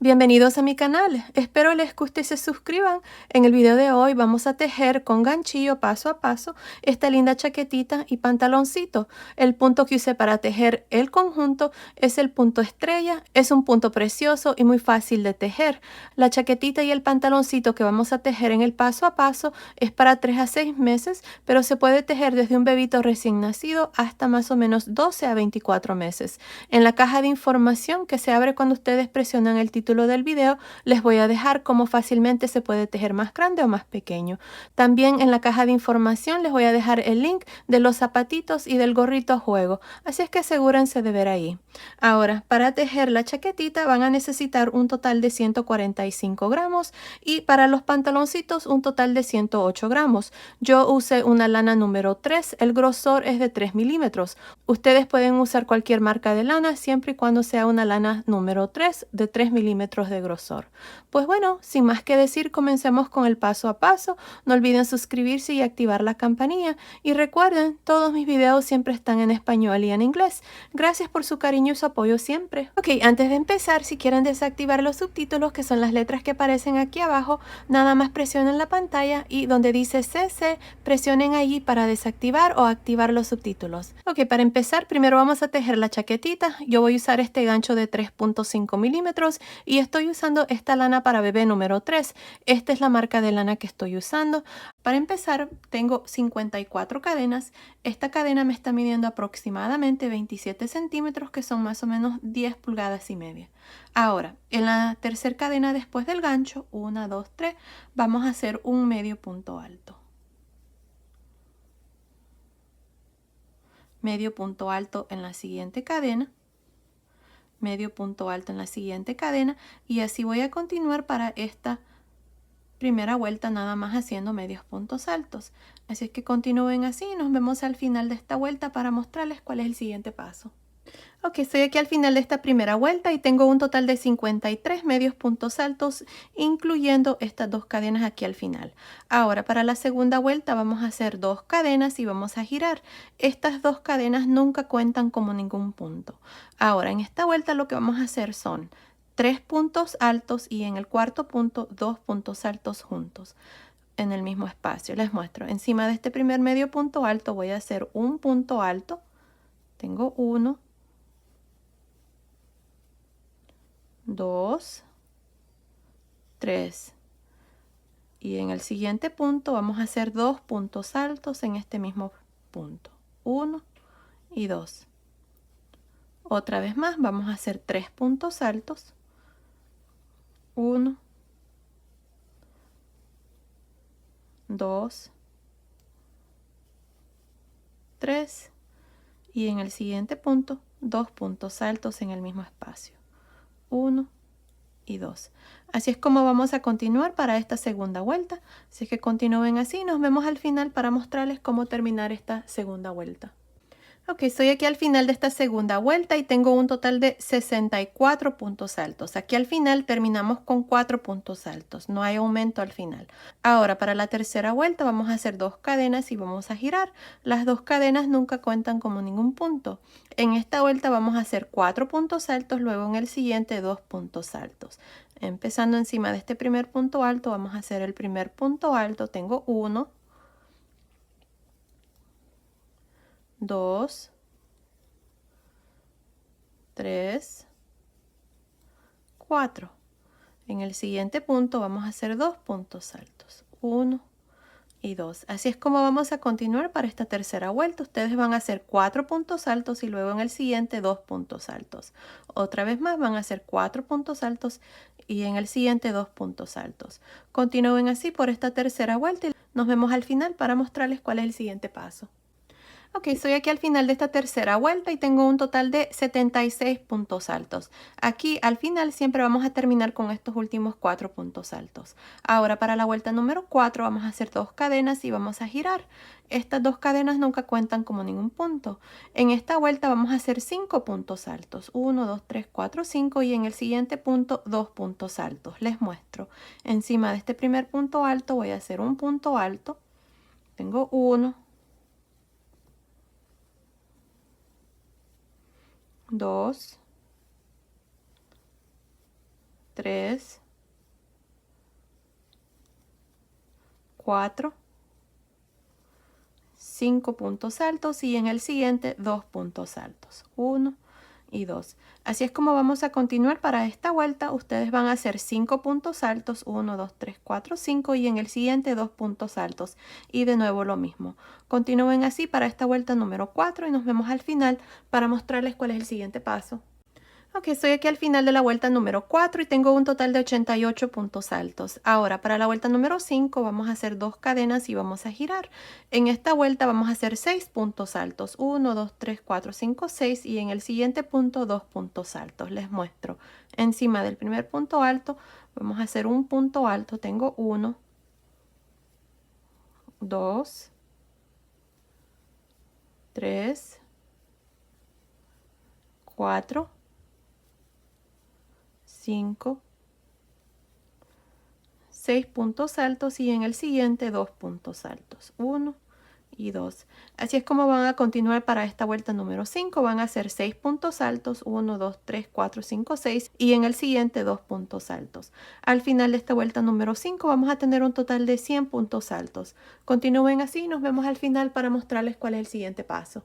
Bienvenidos a mi canal, espero les guste y se suscriban. En el video de hoy vamos a tejer con ganchillo paso a paso esta linda chaquetita y pantaloncito. El punto que usé para tejer el conjunto es el punto estrella, es un punto precioso y muy fácil de tejer. La chaquetita y el pantaloncito que vamos a tejer en el paso a paso es para 3 a 6 meses, pero se puede tejer desde un bebito recién nacido hasta más o menos 12 a 24 meses. En la caja de información que se abre cuando ustedes presionan el título del video, les voy a dejar cómo fácilmente se puede tejer más grande o más pequeño. También en la caja de información les voy a dejar el link de los zapatitos y del gorrito a juego, así es que asegúrense de ver ahí. Ahora, para tejer la chaquetita van a necesitar un total de 145 gramos y para los pantaloncitos un total de 108 gramos. Yo usé una lana número 3, el grosor es de 3 milímetros. Ustedes pueden usar cualquier marca de lana siempre y cuando sea una lana número 3 de 3 milímetros de grosor. Pues bueno, sin más que decir, comencemos con el paso a paso. No olviden suscribirse y activar la campanilla. Y recuerden, todos mis videos siempre están en español y en inglés. Gracias por su cariño y su apoyo siempre. Ok, antes de empezar, si quieren desactivar los subtítulos, que son las letras que aparecen aquí abajo, nada más presionen la pantalla y donde dice CC, presionen allí para desactivar o activar los subtítulos. Ok, para empezar, primero vamos a tejer la chaquetita. Yo voy a usar este gancho de 3.5 milímetros y estoy usando esta lana para bebé número 3. Esta es la marca de lana que estoy usando. Para empezar, tengo 54 cadenas. Esta cadena me está midiendo aproximadamente 27 centímetros, que son más o menos 10 pulgadas y media. Ahora, en la tercera cadena después del gancho, 1, 2, 3, vamos a hacer un medio punto alto. Medio punto alto en la siguiente cadena, medio punto alto en la siguiente cadena, y así voy a continuar para esta primera vuelta, nada más haciendo medios puntos altos. Así es que continúen así y nos vemos al final de esta vuelta para mostrarles cuál es el siguiente paso. Ok, estoy aquí al final de esta primera vuelta y tengo un total de 53 medios puntos altos, incluyendo estas dos cadenas aquí al final. Ahora, para la segunda vuelta vamos a hacer 2 cadenas y vamos a girar. Estas 2 cadenas nunca cuentan como ningún punto. Ahora, en esta vuelta lo que vamos a hacer son 3 puntos altos y en el cuarto punto 2 puntos altos juntos en el mismo espacio. Les muestro. Encima de este primer medio punto alto voy a hacer un punto alto. Tengo 1, 2, 3, y en el siguiente punto vamos a hacer 2 puntos altos en este mismo punto, 1 y 2. Otra vez más vamos a hacer 3 puntos altos, 1, 2, 3, y en el siguiente punto 2 puntos altos en el mismo espacio, 1 y 2. Así es como vamos a continuar para esta segunda vuelta. Así es que continúen así. Nos vemos al final para mostrarles cómo terminar esta segunda vuelta. Ok, estoy aquí al final de esta segunda vuelta y tengo un total de 64 puntos altos. Aquí al final terminamos con 4 puntos altos, no hay aumento al final. Ahora para la tercera vuelta vamos a hacer 2 cadenas y vamos a girar. Las 2 cadenas nunca cuentan como ningún punto. En esta vuelta vamos a hacer 4 puntos altos, luego en el siguiente 2 puntos altos. Empezando encima de este primer punto alto vamos a hacer el primer punto alto. Tengo 1, 2, 3, 4. En el siguiente punto vamos a hacer 2 puntos altos, 1 y 2. Así es como vamos a continuar para esta tercera vuelta. Ustedes van a hacer 4 puntos altos y luego en el siguiente 2 puntos altos. Otra vez más van a hacer 4 puntos altos y en el siguiente 2 puntos altos. Continúen así por esta tercera vuelta y nos vemos al final para mostrarles cuál es el siguiente paso. Ok, estoy aquí al final de esta tercera vuelta y tengo un total de 76 puntos altos. Aquí al final siempre vamos a terminar con estos últimos 4 puntos altos. Ahora para la vuelta número 4 vamos a hacer 2 cadenas y vamos a girar. Estas 2 cadenas nunca cuentan como ningún punto. En esta vuelta vamos a hacer 5 puntos altos. 1, 2, 3, 4, 5 y en el siguiente punto 2 puntos altos. Les muestro. Encima de este primer punto alto voy a hacer un punto alto. Tengo 1, 2, 3, 4, 5 puntos altos y en el siguiente 2 puntos altos, 1 y 2. Así es como vamos a continuar para esta vuelta. Ustedes van a hacer 5 puntos altos, 1, 2, 3, 4, 5 y en el siguiente 2 puntos altos y de nuevo lo mismo. Continúen así para esta vuelta número 4 y nos vemos al final para mostrarles cuál es el siguiente paso. Ok, estoy aquí al final de la vuelta número 4 y tengo un total de 88 puntos altos. Ahora, para la vuelta número 5 vamos a hacer 2 cadenas y vamos a girar. En esta vuelta vamos a hacer 6 puntos altos. 1, 2, 3, 4, 5, 6 y en el siguiente punto 2 puntos altos. Les muestro. Encima del primer punto alto vamos a hacer un punto alto. Tengo 1, 2, 3, 4, 5, 6 puntos altos y en el siguiente 2 puntos altos, 1 y 2. Así es como van a continuar para esta vuelta número 5. Van a hacer 6 puntos altos, 1, 2, 3, 4, 5, 6 y en el siguiente 2 puntos altos. Al final de esta vuelta número 5 vamos a tener un total de 100 puntos altos. Continúen así y nos vemos al final para mostrarles cuál es el siguiente paso.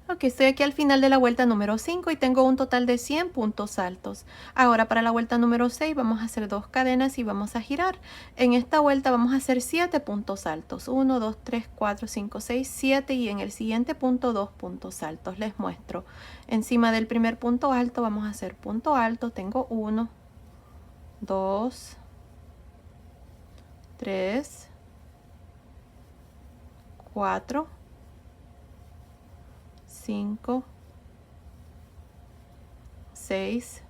Ok, estoy aquí al final de la vuelta número 5 y tengo un total de 100 puntos altos. Ahora para la vuelta número 6 vamos a hacer 2 cadenas y vamos a girar. En esta vuelta vamos a hacer 7 puntos altos. 1, 2, 3, 4, 5, 6, 7 y en el siguiente punto 2 puntos altos. Les muestro. Encima del primer punto alto vamos a hacer punto alto. Tengo 1, 2, 3, 4, 5, 6,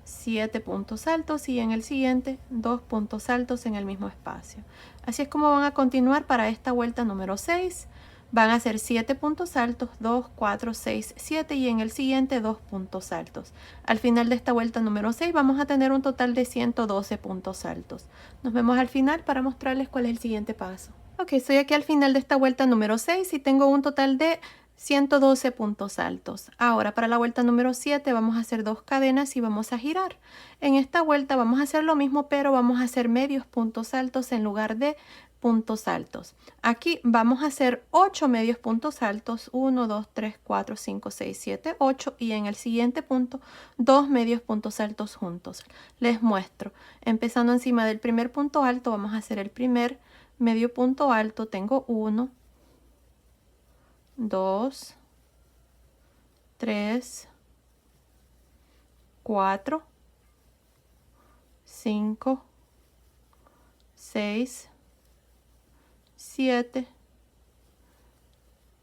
7 puntos altos y en el siguiente 2 puntos altos en el mismo espacio. Así es como van a continuar para esta vuelta número 6. Van a hacer 7 puntos altos, 2, 4, 6, 7 y en el siguiente 2 puntos altos. Al final de esta vuelta número 6 vamos a tener un total de 112 puntos altos. Nos vemos al final para mostrarles cuál es el siguiente paso. Ok, estoy aquí al final de esta vuelta número 6 y tengo un total de 112 puntos altos. Ahora para la vuelta número 7 vamos a hacer 2 cadenas y vamos a girar. En esta vuelta vamos a hacer lo mismo, pero vamos a hacer medios puntos altos en lugar de puntos altos. Aquí vamos a hacer 8 medios puntos altos, 1, 2, 3, 4, 5, 6, 7, 8 y en el siguiente punto 2 medios puntos altos juntos. Les muestro. Empezando encima del primer punto alto vamos a hacer el primer medio punto alto. Tengo 1, 2, 3, 4, 5, 6, 7,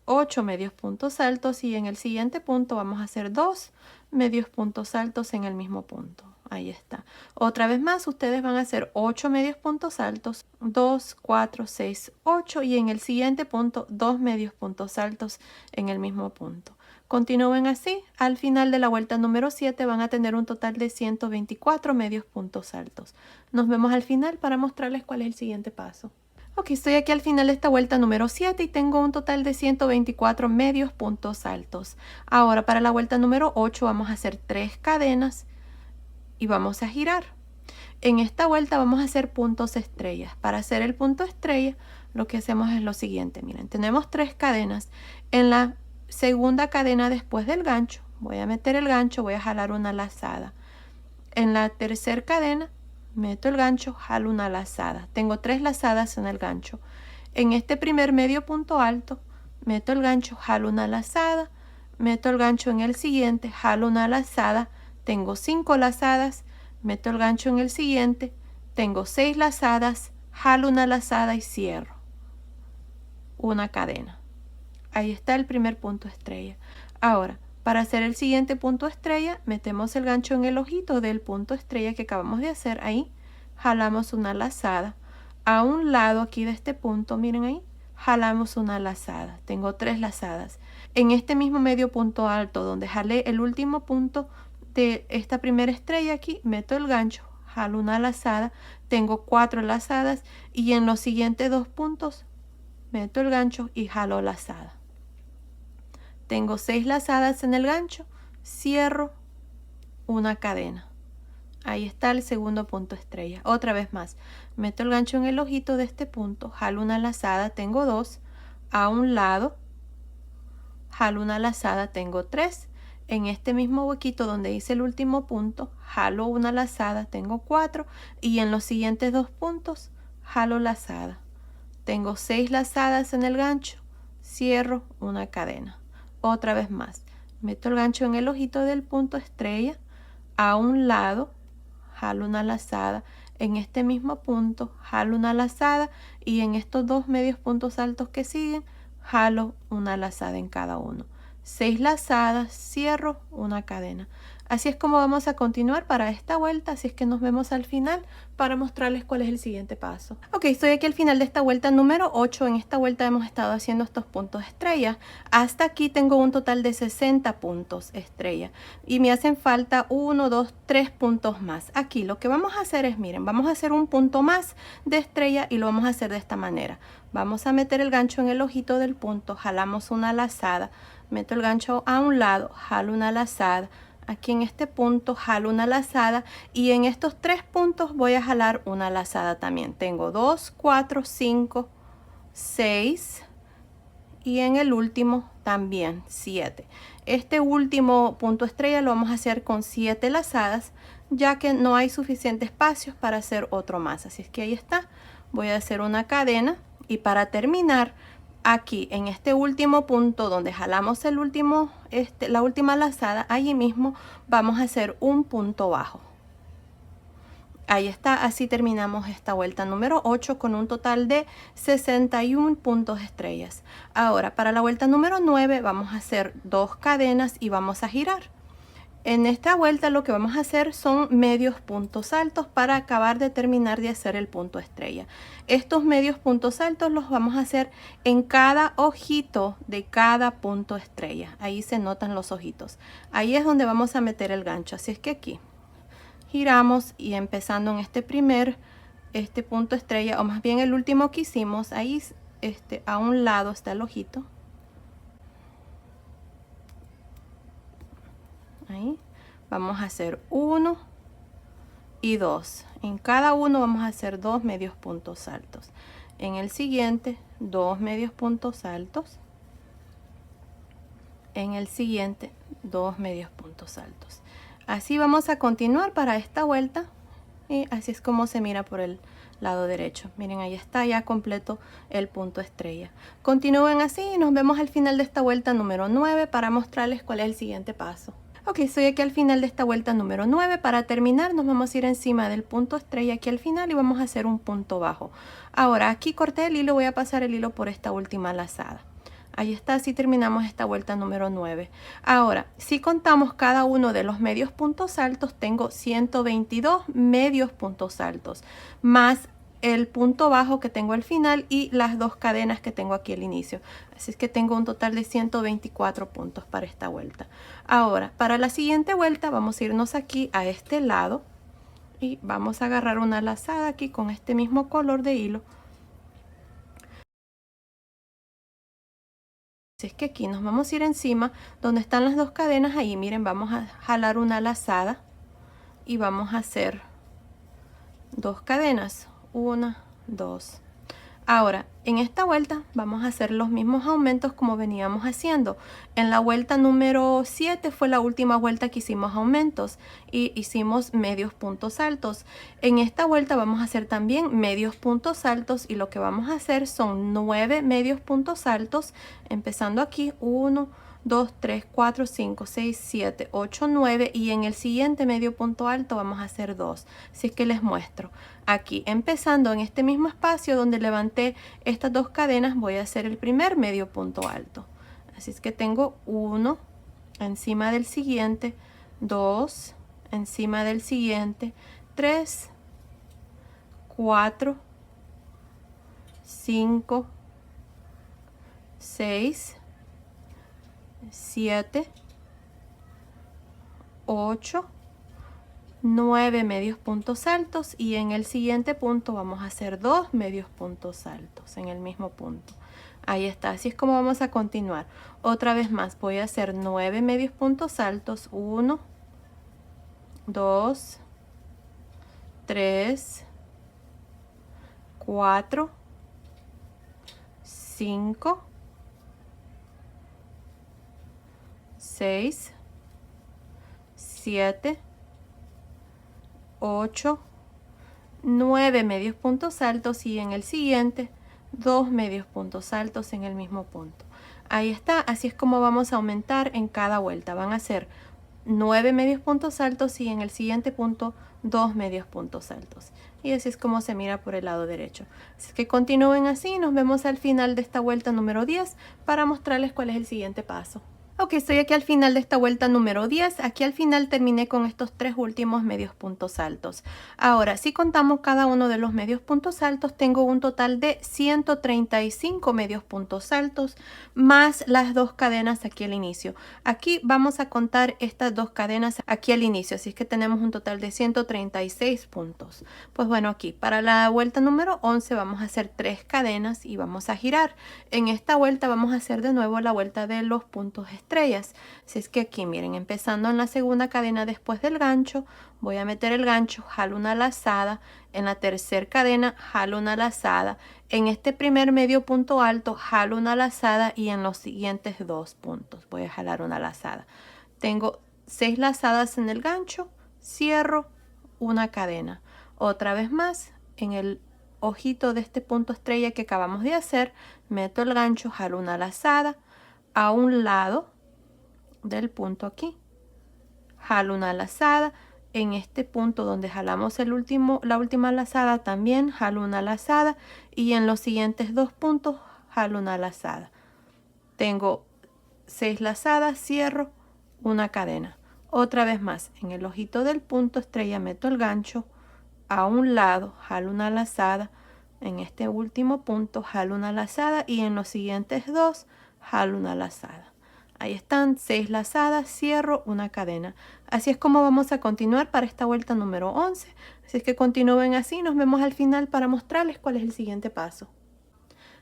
8 medios puntos altos y en el siguiente punto vamos a hacer 2 medios puntos altos en el mismo punto. Ahí está. Otra vez más, ustedes van a hacer 8 medios puntos altos, 2, 4, 6, 8 y en el siguiente punto 2 medios puntos altos en el mismo punto. Continúen así. Al final de la vuelta número 7 van a tener un total de 124 medios puntos altos. Nos vemos al final para mostrarles cuál es el siguiente paso. Ok, estoy aquí al final de esta vuelta número 7 y tengo un total de 124 medios puntos altos. Ahora para la vuelta número 8 vamos a hacer 3 cadenas y vamos a girar. En esta vuelta vamos a hacer puntos estrellas. Para hacer el punto estrella lo que hacemos es lo siguiente. Miren, tenemos 3 cadenas. En la segunda cadena después del gancho voy a meter el gancho, voy a jalar una lazada. En la tercera cadena meto el gancho, jalo una lazada. Tengo 3 lazadas en el gancho. En este primer medio punto alto meto el gancho, jalo una lazada, meto el gancho en el siguiente, jalo una lazada. Tengo 5 lazadas, meto el gancho en el siguiente, tengo 6 lazadas, jalo una lazada y cierro una cadena. Ahí está el primer punto estrella. Ahora, para hacer el siguiente punto estrella, metemos el gancho en el ojito del punto estrella que acabamos de hacer. Ahí jalamos una lazada. A un lado aquí de este punto, miren ahí, jalamos una lazada. Tengo 3 lazadas. En este mismo medio punto alto donde jalé el último punto de esta primera estrella aquí, meto el gancho, jalo una lazada, tengo 4 lazadas y en los siguientes 2 puntos meto el gancho y jalo lazada. Tengo 6 lazadas en el gancho, cierro una cadena. Ahí está el segundo punto estrella. Otra vez más, meto el gancho en el ojito de este punto, jalo una lazada, tengo 2, a un lado, jalo una lazada, tengo 3, en este mismo huequito donde hice el último punto, jalo una lazada, tengo 4, y en los siguientes 2 puntos, jalo lazada. Tengo 6 lazadas en el gancho, cierro una cadena. Otra vez más, meto el gancho en el ojito del punto estrella, a un lado, jalo una lazada, en este mismo punto jalo una lazada y en estos dos medios puntos altos que siguen jalo una lazada en cada uno. 6 lazadas, cierro una cadena. Así es como vamos a continuar para esta vuelta, así es que nos vemos al final para mostrarles cuál es el siguiente paso. Ok, estoy aquí al final de esta vuelta número 8. En esta vuelta hemos estado haciendo estos puntos estrella. Hasta aquí tengo un total de 60 puntos estrella y me hacen falta 1, 2, 3 puntos más. Aquí lo que vamos a hacer es, miren, vamos a hacer un punto más de estrella y lo vamos a hacer de esta manera. Vamos a meter el gancho en el ojito del punto, jalamos una lazada, meto el gancho a un lado, jalo una lazada, aquí en este punto jalo una lazada y en estos 3 puntos voy a jalar una lazada también. Tengo 2, 4, 5, 6 y en el último también 7. Este último punto estrella lo vamos a hacer con 7 lazadas, ya que no hay suficiente espacio para hacer otro más. Así es que ahí está. Voy a hacer una cadena y para terminar aquí en este último punto donde jalamos el último, la última lazada, allí mismo vamos a hacer un punto bajo. Ahí está, así terminamos esta vuelta número 8 con un total de 61 puntos estrellas. Ahora, para la vuelta número 9 vamos a hacer 2 cadenas y vamos a girar. En esta vuelta lo que vamos a hacer son medios puntos altos para acabar de terminar de hacer el punto estrella. Estos medios puntos altos los vamos a hacer en cada ojito de cada punto estrella. Ahí se notan los ojitos. Ahí es donde vamos a meter el gancho, así es que aquí giramos y empezando en este punto estrella, o más bien el último que hicimos, ahí a un lado está el ojito. Ahí vamos a hacer 1 y 2. En cada uno vamos a hacer 2 medios puntos altos. En el siguiente, 2 medios puntos altos. En el siguiente, 2 medios puntos altos. Así vamos a continuar para esta vuelta y así es como se mira por el lado derecho. Miren, ahí está ya completo el punto estrella. Continúen así y nos vemos al final de esta vuelta número 9 para mostrarles cuál es el siguiente paso. Ok, estoy aquí al final de esta vuelta número 9. Para terminar nos vamos a ir encima del punto estrella aquí al final y vamos a hacer un punto bajo. Ahora aquí corté el hilo, voy a pasar el hilo por esta última lazada. Ahí está, así terminamos esta vuelta número 9. Ahora, si contamos cada uno de los medios puntos altos, tengo 122 medios puntos altos, más el punto bajo que tengo al final y las 2 cadenas que tengo aquí al inicio. Así es que tengo un total de 124 puntos para esta vuelta. Ahora, para la siguiente vuelta vamos a irnos aquí a este lado y vamos a agarrar una lazada aquí con este mismo color de hilo. Así es que aquí nos vamos a ir encima donde están las 2 cadenas. Ahí miren, vamos a jalar una lazada y vamos a hacer 2 cadenas, 1, 2. Ahora en esta vuelta vamos a hacer los mismos aumentos como veníamos haciendo. En la vuelta número 7 fue la última vuelta que hicimos aumentos y hicimos medios puntos altos. En esta vuelta vamos a hacer también medios puntos altos y lo que vamos a hacer son 9 medios puntos altos, empezando aquí 1, 2, 3, 4, 5, 6, 7, 8, 9 y en el siguiente medio punto alto vamos a hacer 2. Así es que les muestro. Aquí empezando en este mismo espacio donde levanté estas 2 cadenas voy a hacer el primer medio punto alto. Así es que tengo 1 encima del siguiente, 2 encima del siguiente, 3, 4, 5, 6, 7, 8, 9 medios puntos altos y en el siguiente punto vamos a hacer 2 medios puntos altos en el mismo punto. Ahí está, así es como vamos a continuar. Otra vez más voy a hacer 9 medios puntos altos, 1, 2, 3, 4, 5, 6, 7, 8, 9 medios puntos altos y en el siguiente 2 medios puntos altos en el mismo punto. Ahí está, así es como vamos a aumentar en cada vuelta. Van a ser 9 medios puntos altos y en el siguiente punto 2 medios puntos altos. Y así es como se mira por el lado derecho. Así que continúen así y nos vemos al final de esta vuelta número 10 para mostrarles cuál es el siguiente paso. Ok, estoy aquí al final de esta vuelta número 10. Aquí al final terminé con estos 3 últimos medios puntos altos. Ahora, si contamos cada uno de los medios puntos altos, tengo un total de 135 medios puntos altos más las 2 cadenas aquí al inicio. Aquí vamos a contar estas 2 cadenas aquí al inicio, así es que tenemos un total de 136 puntos. Pues bueno, aquí para la vuelta número 11 vamos a hacer 3 cadenas y vamos a girar. En esta vuelta vamos a hacer de nuevo la vuelta de los puntos estrellas. Si es que aquí miren, empezando en la segunda cadena después del gancho, voy a meter el gancho, jalo una lazada, en la tercera cadena jalo una lazada, en este primer medio punto alto jalo una lazada y en los siguientes 2 puntos voy a jalar una lazada. Tengo 6 lazadas en el gancho, cierro una cadena. Otra vez más en el ojito de este punto estrella que acabamos de hacer, meto el gancho, jalo una lazada a un lado del punto aquí, jalo una lazada en este punto donde jalamos la última lazada, también jalo una lazada y en los siguientes 2 puntos jalo una lazada. Tengo 6 lazadas, cierro una cadena. Otra vez más en el ojito del punto estrella meto el gancho a un lado, jalo una lazada, en este último punto jalo una lazada y en los siguientes 2 jalo una lazada. Ahí están 6 lazadas, cierro una cadena. Así es como vamos a continuar para esta vuelta número 11. Así es que continúen así, nos vemos al final para mostrarles cuál es el siguiente paso.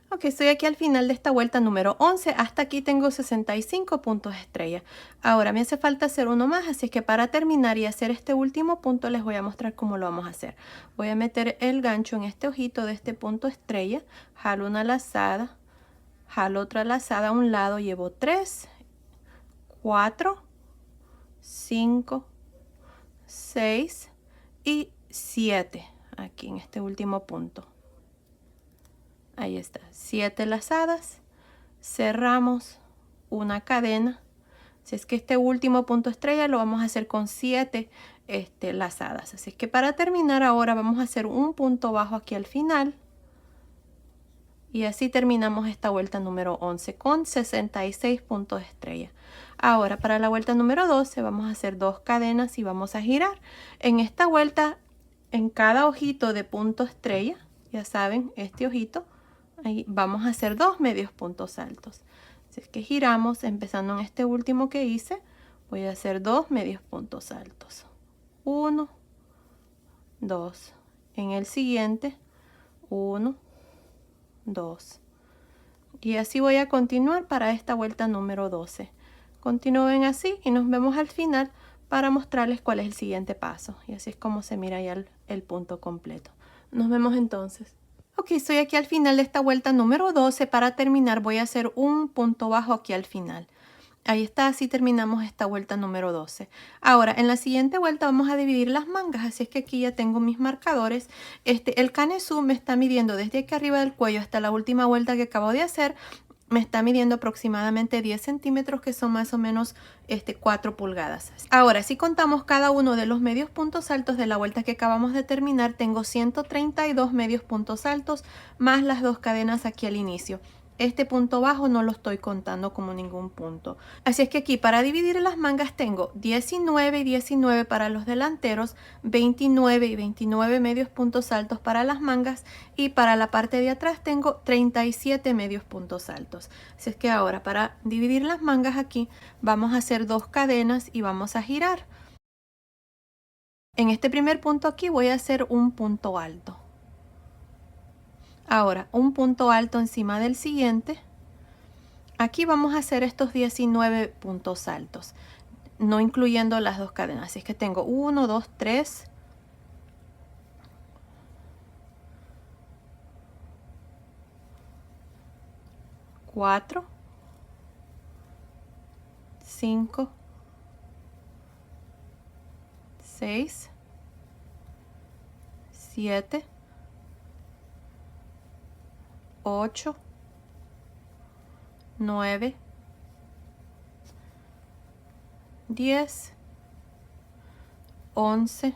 Ok, estoy aquí al final de esta vuelta número 11. Hasta aquí tengo 65 puntos estrella. Ahora me hace falta hacer uno más, así es que para terminar y hacer este último punto les voy a mostrar cómo lo vamos a hacer. Voy a meter el gancho en este ojito de este punto estrella, jalo una lazada, jalo otra lazada a un lado, llevo 3, 4, 5, 6 y 7 aquí en este último punto. Ahí está, 7 lazadas, cerramos una cadena. Si es que este último punto estrella lo vamos a hacer con 7 lazadas. Así es que para terminar ahora vamos a hacer un punto bajo aquí al final. Y así terminamos esta vuelta número 11 con 66 puntos estrella. Ahora para la vuelta número 12 vamos a hacer 2 cadenas y vamos a girar. En esta vuelta, en cada ojito de punto estrella, ya saben, este ojito, ahí vamos a hacer 2 medios puntos altos. Así es que giramos, empezando en este último que hice, voy a hacer 2 medios puntos altos. 1, 2. En el siguiente, 1, 2. Y así voy a continuar para esta vuelta número 12. Continúen así y nos vemos al final para mostrarles cuál es el siguiente paso. Y así es como se mira ya el punto completo. Nos vemos entonces. Ok, estoy aquí al final de esta vuelta número 12. Para terminar voy a hacer un punto bajo aquí al final. Ahí está, así terminamos esta vuelta número 12. Ahora, en la siguiente vuelta vamos a dividir las mangas, así es que aquí ya tengo mis marcadores. El canesú me está midiendo desde aquí arriba del cuello hasta la última vuelta que acabo de hacer. Me está midiendo aproximadamente 10 centímetros, que son más o menos 4 pulgadas. Ahora, si contamos cada uno de los medios puntos altos de la vuelta que acabamos de terminar, tengo 132 medios puntos altos más las 2 cadenas aquí al inicio. Este punto bajo no lo estoy contando como ningún punto. Así es que aquí para dividir las mangas tengo 19 y 19 para los delanteros, 29 y 29 medios puntos altos para las mangas y para la parte de atrás tengo 37 medios puntos altos. Así es que ahora para dividir las mangas aquí vamos a hacer 2 cadenas y vamos a girar. En este primer punto aquí voy a hacer un punto alto. Ahora, un punto alto encima del siguiente. Aquí vamos a hacer estos 19 puntos altos, no incluyendo las 2 cadenas. Así es que tengo 1, 2, 3, 4, 5, 6, 7, 8, 9, 10, 11,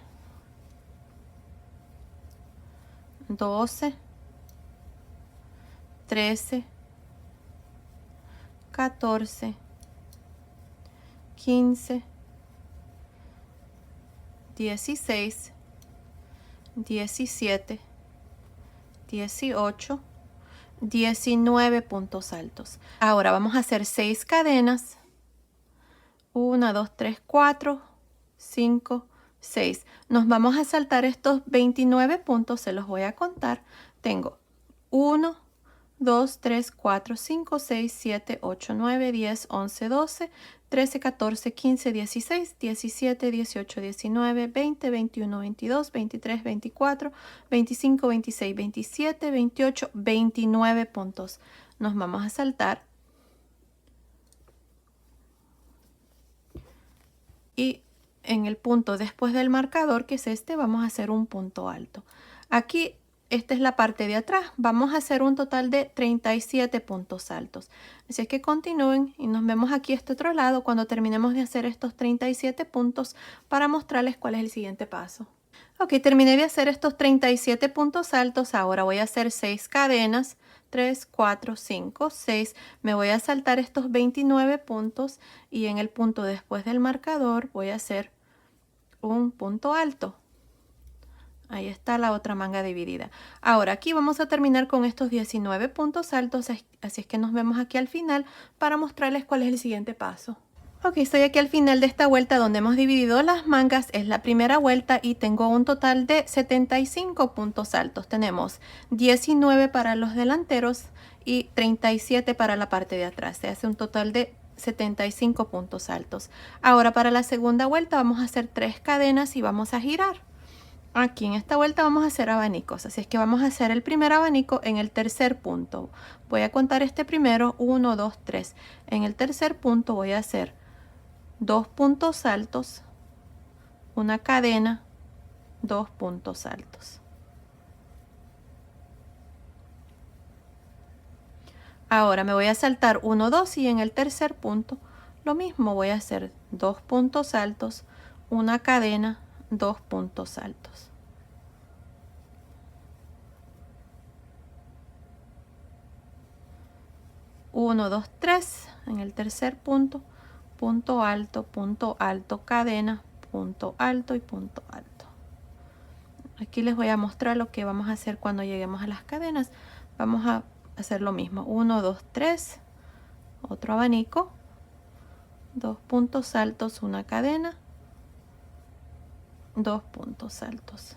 12, 13, 14, 15, 16, 17, 18, 19 puntos altos. Ahora vamos a hacer 6 cadenas. 1, 2, 3, 4, 5, 6. Nos vamos a saltar estos 29 puntos, se los voy a contar. Tengo 1, 2, 3, 4, 5, 6, 7, 8, 9, 10, 11, 12, 13, 14, 15, 16, 17, 18, 19, 20, 21, 22, 23, 24, 25, 26, 27, 28, 29 puntos. Nos vamos a saltar. Y en el punto después del marcador, que es este, vamos a hacer un punto alto. Aquí, esta es la parte de atrás. Vamos a hacer un total de 37 puntos altos. Así es que continúen y nos vemos aquí a este otro lado cuando terminemos de hacer estos 37 puntos para mostrarles cuál es el siguiente paso. Ok, terminé de hacer estos 37 puntos altos. Ahora voy a hacer 6 cadenas. 3, 4, 5, 6. Me voy a saltar estos 29 puntos y en el punto después del marcador voy a hacer un punto alto. Ahí está la otra manga dividida. Ahora aquí vamos a terminar con estos 19 puntos altos, así es que nos vemos aquí al final para mostrarles cuál es el siguiente paso. Ok, estoy aquí al final de esta vuelta donde hemos dividido las mangas. Es la primera vuelta y tengo un total de 75 puntos altos. Tenemos 19 para los delanteros y 37 para la parte de atrás. Se hace un total de 75 puntos altos. Ahora para la segunda vuelta vamos a hacer 3 cadenas y vamos a girar. Aquí en esta vuelta vamos a hacer abanicos, así es que vamos a hacer el primer abanico en el tercer punto. Voy a contar este primero, 1, 2, 3. En el tercer punto voy a hacer 2 puntos altos, una cadena, 2 puntos altos. Ahora me voy a saltar 1, 2 y en el tercer punto lo mismo, voy a hacer 2 puntos altos, una cadena, 2 puntos altos. Uno, 2, 3 en el tercer punto, punto alto, cadena, punto alto y punto alto. Aquí les voy a mostrar lo que vamos a hacer cuando lleguemos a las cadenas. Vamos a hacer lo mismo, 1, 2, 3, otro abanico, 2 puntos altos, una cadena, 2 puntos altos.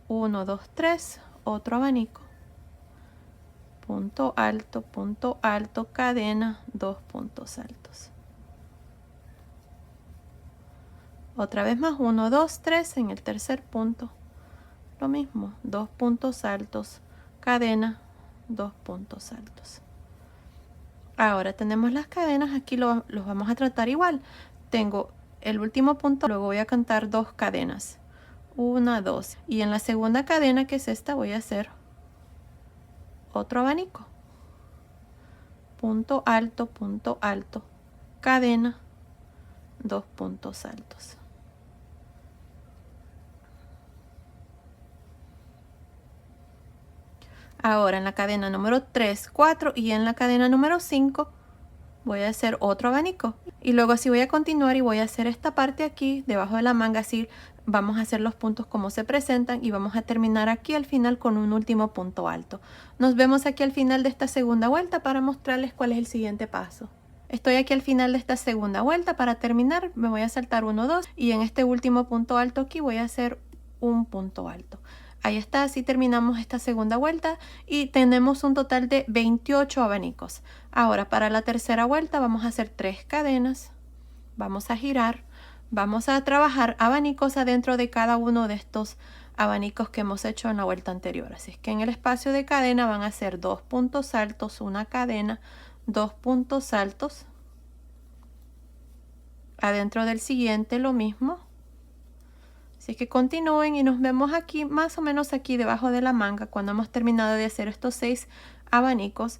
1, 2, 3, otro abanico, punto alto, cadena, 2 puntos altos. Otra vez más, 1, 2, 3 en el tercer punto. Lo mismo, 2 puntos altos, cadena, 2 puntos altos. Ahora tenemos las cadenas, aquí los vamos a tratar igual. Tengo el último punto, luego voy a contar 2 cadenas. 1, 2. Y en la segunda cadena, que es esta, voy a hacer otro abanico. Punto alto, cadena, 2 puntos altos. Ahora en la cadena número 3, 4 y en la cadena número 5 voy a hacer otro abanico. Y luego así voy a continuar y voy a hacer esta parte aquí debajo de la manga, así vamos a hacer los puntos como se presentan y vamos a terminar aquí al final con un último punto alto. Nos vemos aquí al final de esta segunda vuelta para mostrarles cuál es el siguiente paso. Estoy aquí al final de esta segunda vuelta. Para terminar me voy a saltar 1, 2 y en este último punto alto aquí voy a hacer un punto alto. Ahí está, así terminamos esta segunda vuelta y tenemos un total de 28 abanicos. Ahora para la tercera vuelta vamos a hacer 3 cadenas, vamos a girar, vamos a trabajar abanicos adentro de cada uno de estos abanicos que hemos hecho en la vuelta anterior. Así es que en el espacio de cadena van a ser 2 puntos altos, una cadena, 2 puntos altos. Adentro del siguiente lo mismo. Así que continúen y nos vemos aquí, más o menos aquí debajo de la manga, cuando hemos terminado de hacer estos 6 abanicos,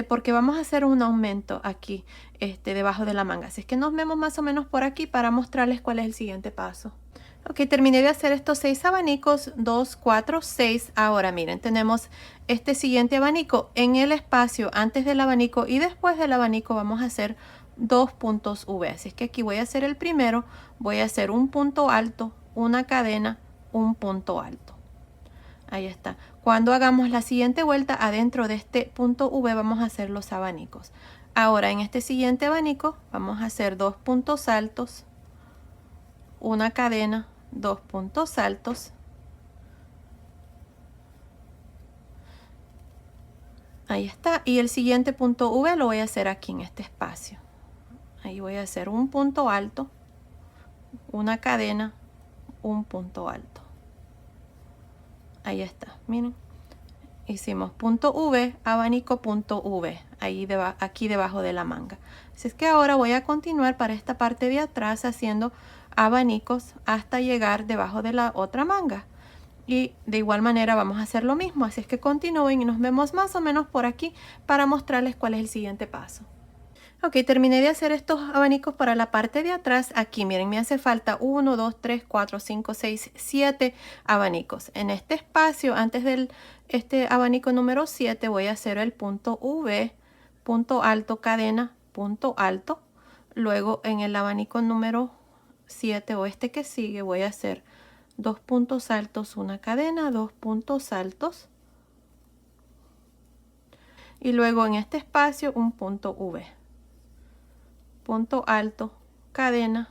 porque vamos a hacer un aumento aquí, debajo de la manga. Así es que nos vemos más o menos por aquí para mostrarles cuál es el siguiente paso. Ok, terminé de hacer estos 6 abanicos, 2, 4, 6. Ahora miren, tenemos este siguiente abanico en el espacio antes del abanico y después del abanico vamos a hacer 2 puntos V. Así es que aquí voy a hacer el primero, voy a hacer un punto alto, una cadena, un punto alto. Ahí está. Cuando hagamos la siguiente vuelta, adentro de este punto V vamos a hacer los abanicos. Ahora en este siguiente abanico vamos a hacer 2 puntos altos, una cadena, 2 puntos altos. Ahí está. Y el siguiente punto V lo voy a hacer aquí en este espacio. Ahí voy a hacer un punto alto, una cadena, un punto alto. Ahí está, miren. Hicimos punto V, abanico, punto V, aquí debajo de la manga. Así es que ahora voy a continuar para esta parte de atrás haciendo abanicos hasta llegar debajo de la otra manga. Y de igual manera vamos a hacer lo mismo. Así es que continúen y nos vemos más o menos por aquí para mostrarles cuál es el siguiente paso. Ok, terminé de hacer estos abanicos para la parte de atrás. Aquí, miren, me hace falta 1, 2, 3, 4, 5, 6, 7 abanicos. En este espacio, antes del abanico número 7, voy a hacer el punto V, punto alto, cadena, punto alto. Luego, en el abanico número 7 o que sigue, voy a hacer 2 puntos altos, una cadena, 2 puntos altos. Y luego en este espacio, un punto V. Punto alto, cadena,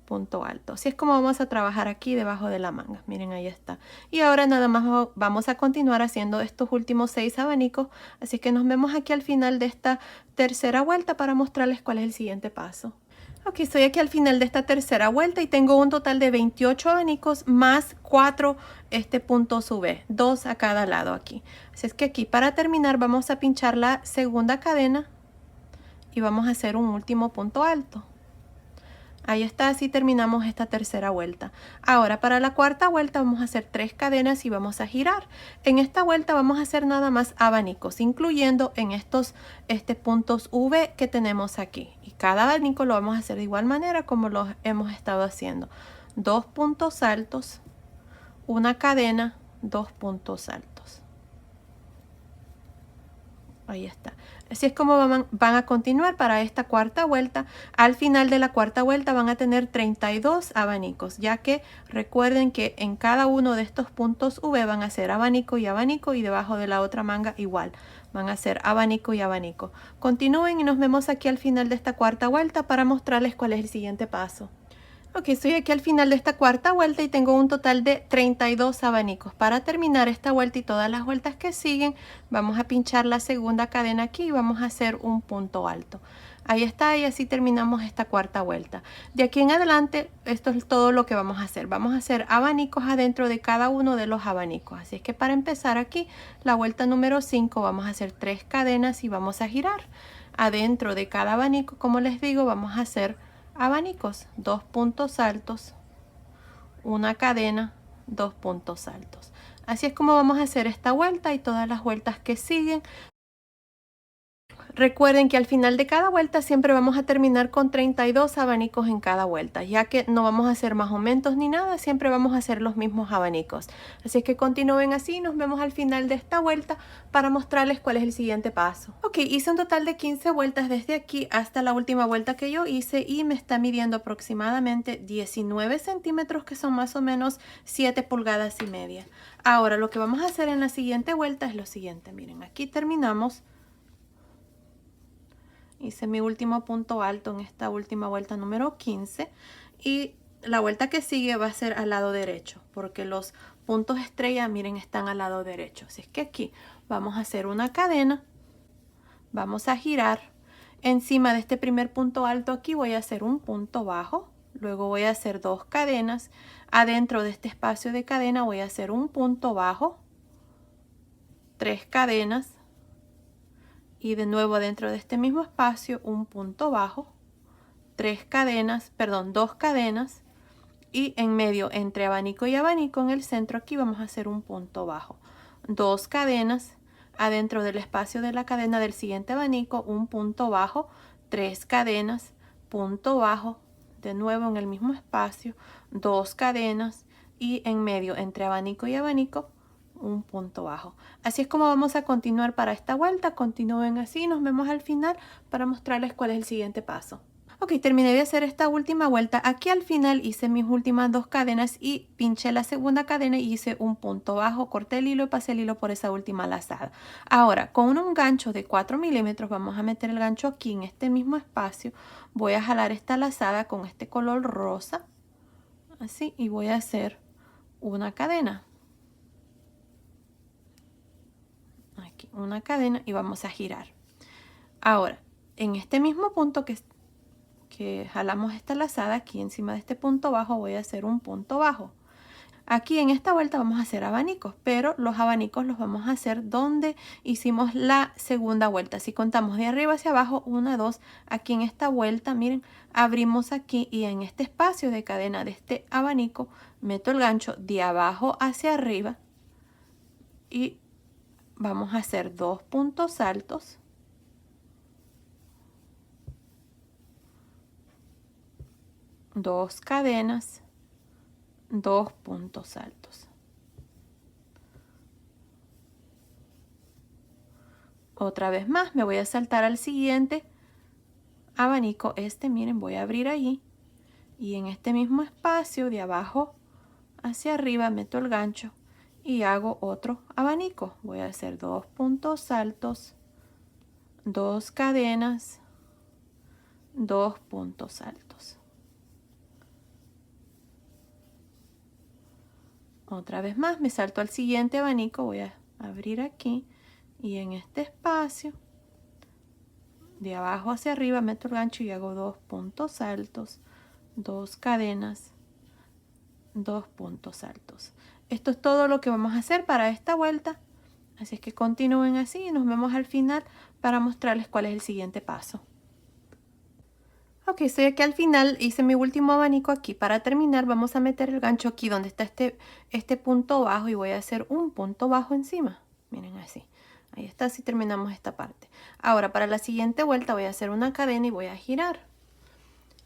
punto alto. Así es como vamos a trabajar aquí debajo de la manga. Miren, ahí está. Y ahora nada más vamos a continuar haciendo estos últimos 6 abanicos. Así que nos vemos aquí al final de esta tercera vuelta para mostrarles cuál es el siguiente paso. Ok, estoy aquí al final de esta tercera vuelta y tengo un total de 28 abanicos más 4 puntos V, 2 a cada lado aquí. Así es que aquí para terminar vamos a pinchar la segunda cadena y vamos a hacer un último punto alto. Ahí está, así terminamos esta tercera vuelta. Ahora para la cuarta vuelta vamos a hacer 3 cadenas y vamos a girar. En esta vuelta vamos a hacer nada más abanicos, incluyendo en estos puntos V que tenemos aquí. Y cada abanico lo vamos a hacer de igual manera como lo hemos estado haciendo. 2 puntos altos, una cadena, 2 puntos altos. Ahí está. Así es como van a continuar para esta cuarta vuelta. Al final de la cuarta vuelta van a tener 32 abanicos, ya que recuerden que en cada uno de estos puntos V van a ser abanico y debajo de la otra manga igual. Van a ser abanico y abanico. Continúen y nos vemos aquí al final de esta cuarta vuelta para mostrarles cuál es el siguiente paso. Ok, estoy aquí al final de esta cuarta vuelta y tengo un total de 32 abanicos. Para terminar esta vuelta y todas las vueltas que siguen, vamos a pinchar la segunda cadena aquí y vamos a hacer un punto alto. Ahí está, y así terminamos esta cuarta vuelta. De aquí en adelante, esto es todo lo que vamos a hacer. Vamos a hacer abanicos adentro de cada uno de los abanicos. Así es que para empezar aquí, la vuelta número 5, vamos a hacer 3 cadenas y vamos a girar. Adentro de cada abanico, como les digo, vamos a hacer abanicos, 2 puntos altos, una cadena, 2 puntos altos. Así es como vamos a hacer esta vuelta y todas las vueltas que siguen. Recuerden que al final de cada vuelta siempre vamos a terminar con 32 abanicos en cada vuelta, ya que no vamos a hacer más aumentos ni nada, siempre vamos a hacer los mismos abanicos. Así es que continúen así, nos vemos al final de esta vuelta para mostrarles cuál es el siguiente paso. Ok, hice un total de 15 vueltas desde aquí hasta la última vuelta que yo hice y me está midiendo aproximadamente 19 centímetros, que son más o menos 7 pulgadas y media. Ahora lo que vamos a hacer en la siguiente vuelta es lo siguiente. Miren, aquí terminamos. Hice mi último punto alto en esta última vuelta número 15 y la vuelta que sigue va a ser al lado derecho porque los puntos estrella, miren, están al lado derecho. Así es que aquí vamos a hacer una cadena, vamos a girar. Encima de este primer punto alto aquí voy a hacer un punto bajo, luego voy a hacer 2 cadenas, adentro de este espacio de cadena voy a hacer un punto bajo, 3 cadenas y de nuevo dentro de este mismo espacio un punto bajo, 3 cadenas, perdón, 2 cadenas y en medio entre abanico y abanico en el centro aquí vamos a hacer un punto bajo, 2 cadenas, adentro del espacio de la cadena del siguiente abanico un punto bajo, 3 cadenas, punto bajo, de nuevo en el mismo espacio, 2 cadenas y en medio entre abanico y abanico un punto bajo. Así es como vamos a continuar para esta vuelta. Continúen así, nos vemos al final para mostrarles cuál es el siguiente paso. Ok, terminé de hacer esta última vuelta. Aquí al final hice mis últimas 2 cadenas y pinché la segunda cadena y hice un punto bajo, corté el hilo y pasé el hilo por esa última lazada. Ahora, con un gancho de 4 milímetros vamos a meter el gancho aquí en este mismo espacio. Voy a jalar esta lazada con este color rosa, así, y voy a hacer una cadena. Aquí, una cadena y vamos a girar. Ahora, en este mismo punto que jalamos esta lazada, aquí encima de este punto bajo voy a hacer un punto bajo. Aquí en esta vuelta vamos a hacer abanicos, pero los abanicos los vamos a hacer donde hicimos la segunda vuelta. Si contamos de arriba hacia abajo, 1, 2, aquí en esta vuelta, miren, abrimos aquí y en este espacio de cadena de este abanico meto el gancho de abajo hacia arriba y vamos a hacer 2 puntos altos. Dos cadenas, 2 puntos altos. Otra vez más me voy a saltar al siguiente abanico. Miren, voy a abrir allí y en este mismo espacio de abajo hacia arriba meto el gancho y hago otro abanico. Voy a hacer 2 puntos altos, 2 cadenas, 2 puntos altos. Otra vez más me salto al siguiente abanico, voy a abrir aquí y en este espacio de abajo hacia arriba meto el gancho y hago 2 puntos altos, 2 cadenas, 2 puntos altos. Esto es todo lo que vamos a hacer para esta vuelta, así es que continúen así y nos vemos al final para mostrarles cuál es el siguiente paso. Ok, estoy aquí al final, hice mi último abanico aquí. Para terminar vamos a meter el gancho aquí donde está este punto bajo y voy a hacer un punto bajo encima. Miren así, ahí está, así terminamos esta parte. Ahora para la siguiente vuelta voy a hacer una cadena y voy a girar.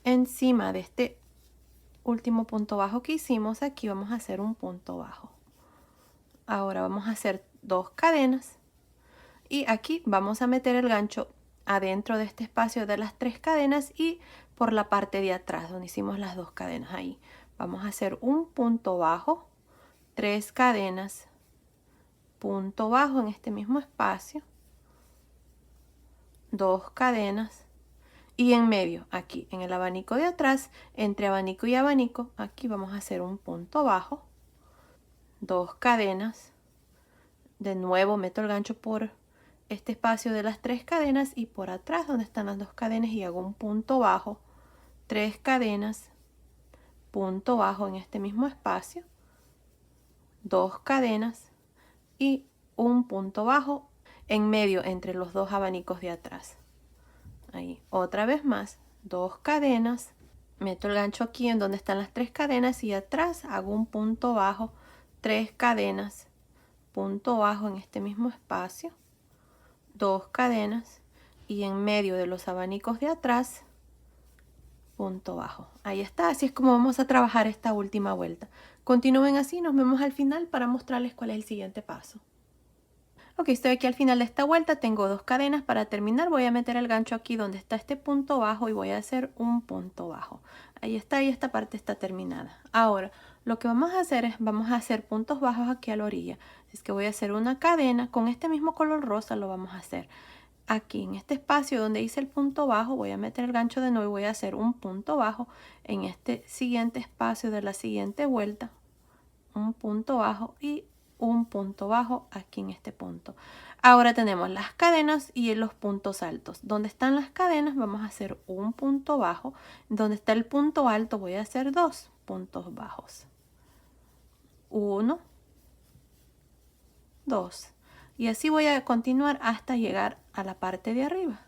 Encima de este último punto bajo que hicimos aquí vamos a hacer un punto bajo. Ahora vamos a hacer 2 cadenas y aquí vamos a meter el gancho adentro de este espacio de las 3 cadenas y por la parte de atrás donde hicimos las 2 cadenas ahí. Vamos a hacer un punto bajo, 3 cadenas, punto bajo en este mismo espacio, 2 cadenas y en medio aquí en el abanico de atrás, entre abanico y abanico, aquí vamos a hacer un punto bajo, 2 cadenas, de nuevo meto el gancho por este espacio de las 3 cadenas y por atrás donde están las 2 cadenas y hago un punto bajo, 3 cadenas, punto bajo en este mismo espacio, 2 cadenas y un punto bajo en medio entre los 2 abanicos de atrás. Ahí otra vez más, 2 cadenas, meto el gancho aquí en donde están las 3 cadenas y atrás hago un punto bajo, 3 cadenas, punto bajo en este mismo espacio, 2 cadenas y en medio de los abanicos de atrás punto bajo. Ahí está, así es como vamos a trabajar esta última vuelta. Continúen así, nos vemos al final para mostrarles cuál es el siguiente paso. Ok, estoy aquí al final de esta vuelta, tengo 2 cadenas. Para terminar voy a meter el gancho aquí donde está este punto bajo y voy a hacer un punto bajo. Ahí está y esta parte está terminada. Ahora lo que vamos a hacer es, vamos a hacer puntos bajos aquí a la orilla. Es que voy a hacer una cadena, con este mismo color rosa lo vamos a hacer. Aquí en este espacio donde hice el punto bajo voy a meter el gancho de nuevo y voy a hacer un punto bajo en este siguiente espacio de la siguiente vuelta, un punto bajo y un punto bajo aquí en este punto. Ahora tenemos las cadenas y los puntos altos. Donde están las cadenas vamos a hacer un punto bajo. Donde está el punto alto voy a hacer 2 puntos bajos. 1, 2. Y así voy a continuar hasta llegar a la parte de arriba.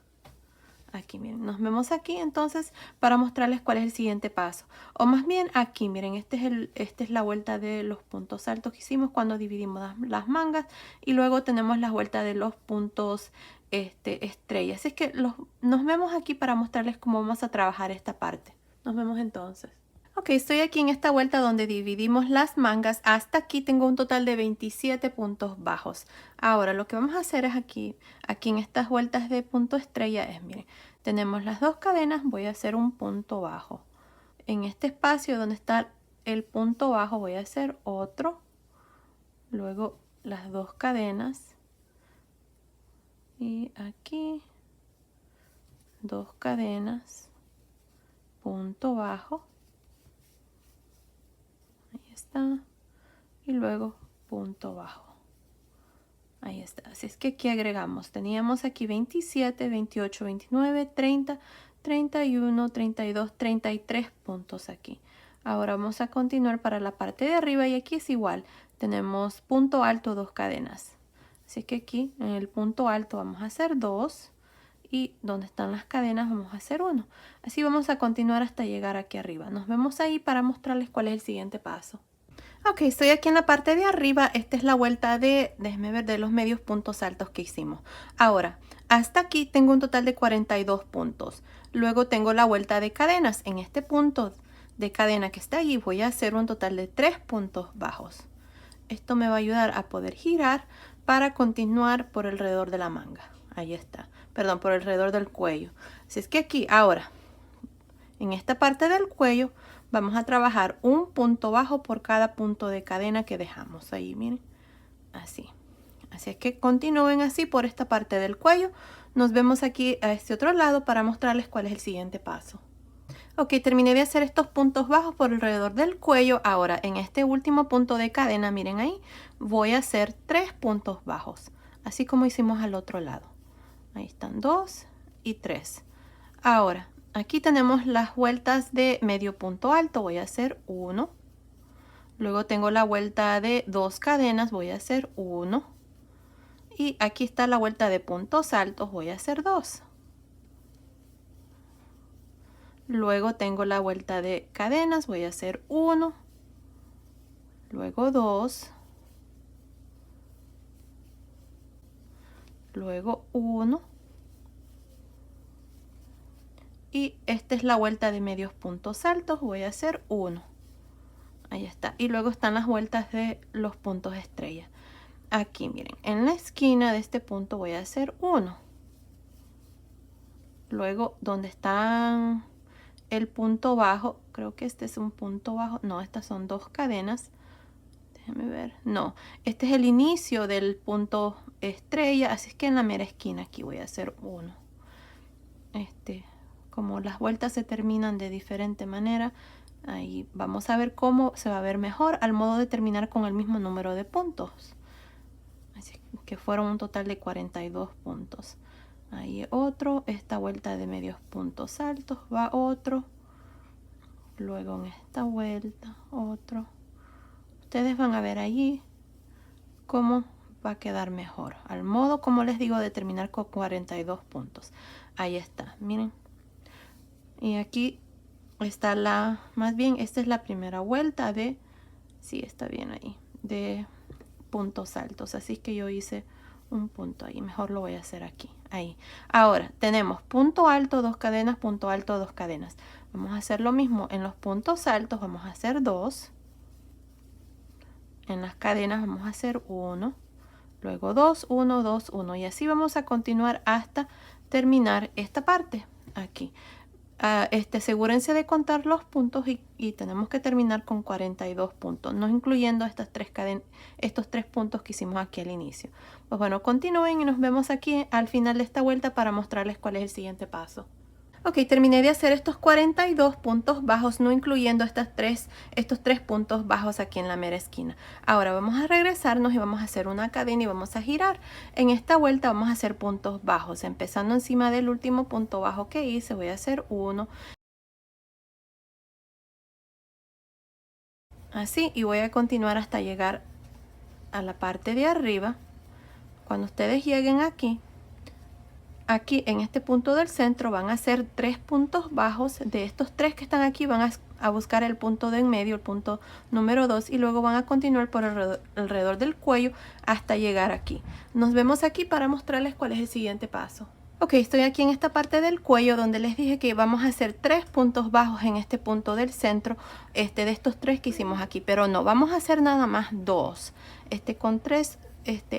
Aquí, miren, nos vemos aquí entonces para mostrarles cuál es el siguiente paso. O más bien aquí, miren, esta es la vuelta de los puntos altos que hicimos cuando dividimos las mangas. Y luego tenemos la vuelta de los puntos estrellas. Así es que nos vemos aquí para mostrarles cómo vamos a trabajar esta parte. Nos vemos entonces. Ok, estoy aquí en esta vuelta donde dividimos las mangas. Hasta aquí tengo un total de 27 puntos bajos. Ahora lo que vamos a hacer es aquí en estas vueltas de punto estrella es, miren, tenemos las dos cadenas, voy a hacer un punto bajo. En este espacio donde está el punto bajo voy a hacer otro. Luego las dos cadenas. Y aquí, dos cadenas, punto bajo. Ahí está. Y luego punto bajo. Ahí está. Así es que aquí agregamos. Teníamos aquí 27, 28, 29, 30, 31, 32, 33 puntos aquí. Ahora vamos a continuar para la parte de arriba y aquí es igual. Tenemos punto alto, dos cadenas. Así que aquí en el punto alto vamos a hacer 2 y donde están las cadenas vamos a hacer 1. Así vamos a continuar hasta llegar aquí arriba. Nos vemos ahí para mostrarles cuál es el siguiente paso. Ok, estoy aquí en la parte de arriba. Esta es la vuelta déjenme ver, de los medios puntos altos que hicimos. Ahora, hasta aquí tengo un total de 42 puntos. Luego tengo la vuelta de cadenas. En este punto de cadena que está allí voy a hacer un total de 3 puntos bajos. Esto me va a ayudar a poder girar para continuar por alrededor de la manga. Ahí está. Perdón, por alrededor del cuello. Así es que aquí, ahora, en esta parte del cuello, vamos a trabajar un punto bajo por cada punto de cadena que dejamos. Ahí, miren. Así. Así es que continúen así por esta parte del cuello. Nos vemos aquí a este otro lado para mostrarles cuál es el siguiente paso. Ok, terminé de hacer estos puntos bajos por alrededor del cuello. Ahora, en este último punto de cadena, miren ahí, voy a hacer 3 puntos bajos. Así como hicimos al otro lado. Ahí están 2 y 3. Ahora, aquí tenemos las vueltas de medio punto alto. Voy a hacer 1. Luego tengo la vuelta de 2 cadenas. Voy a hacer 1. Y aquí está la vuelta de puntos altos. Voy a hacer 2. Luego tengo la vuelta de cadenas, voy a hacer 1, luego 2, luego 1 y esta es la vuelta de medios puntos altos, voy a hacer 1. Ahí está. Y luego están las vueltas de los puntos estrella. Aquí miren, en la esquina de este punto voy a hacer 1. Luego donde están el punto bajo, creo que este es un punto bajo, no, estas son 2 cadenas, déjenme ver, no, este es el inicio del punto estrella, así es que en la mera esquina aquí voy a hacer 1. Como las vueltas se terminan de diferente manera, ahí vamos a ver cómo se va a ver mejor al modo de terminar con el mismo número de puntos. Así que fueron un total de 42 puntos. Ahí otro, esta vuelta de medios puntos altos va otro, luego en esta vuelta otro. Ustedes van a ver allí cómo va a quedar mejor, al modo, como les digo, de terminar con 42 puntos. Ahí está, miren. Y aquí está más bien esta es la primera vuelta de, sí, está bien ahí, de puntos altos. Así que yo hice un punto ahí, mejor lo voy a hacer aquí, ahí. Ahora tenemos punto alto, 2 cadenas, punto alto, 2 cadenas. Vamos a hacer lo mismo en los puntos altos, vamos a hacer 2. En las cadenas vamos a hacer 1, luego 2, 1, 2, 1 y así vamos a continuar hasta terminar esta parte aquí. Asegúrense de contar los puntos y tenemos que terminar con 42 puntos, no incluyendo estos 3 puntos que hicimos aquí al inicio. Pues bueno, continúen y nos vemos aquí al final de esta vuelta para mostrarles cuál es el siguiente paso. Ok, terminé de hacer estos 42 puntos bajos, no incluyendo estos tres puntos bajos aquí en la mera esquina. Ahora vamos a regresarnos y vamos a hacer una cadena y vamos a girar. En esta vuelta vamos a hacer puntos bajos, empezando encima del último punto bajo que hice. Voy a hacer uno, así, y voy a continuar hasta llegar a la parte de arriba. Cuando ustedes lleguen aquí en este punto del centro van a hacer 3 puntos bajos. De estos 3 que están aquí van a buscar el punto de en medio, el punto número 2, y luego van a continuar por alrededor del cuello hasta llegar aquí. Nos vemos aquí para mostrarles cuál es el siguiente paso. Ok, estoy aquí en esta parte del cuello donde les dije que vamos a hacer 3 puntos bajos en este punto del centro, de estos 3 que hicimos aquí, pero no, vamos a hacer nada más 2. Con 3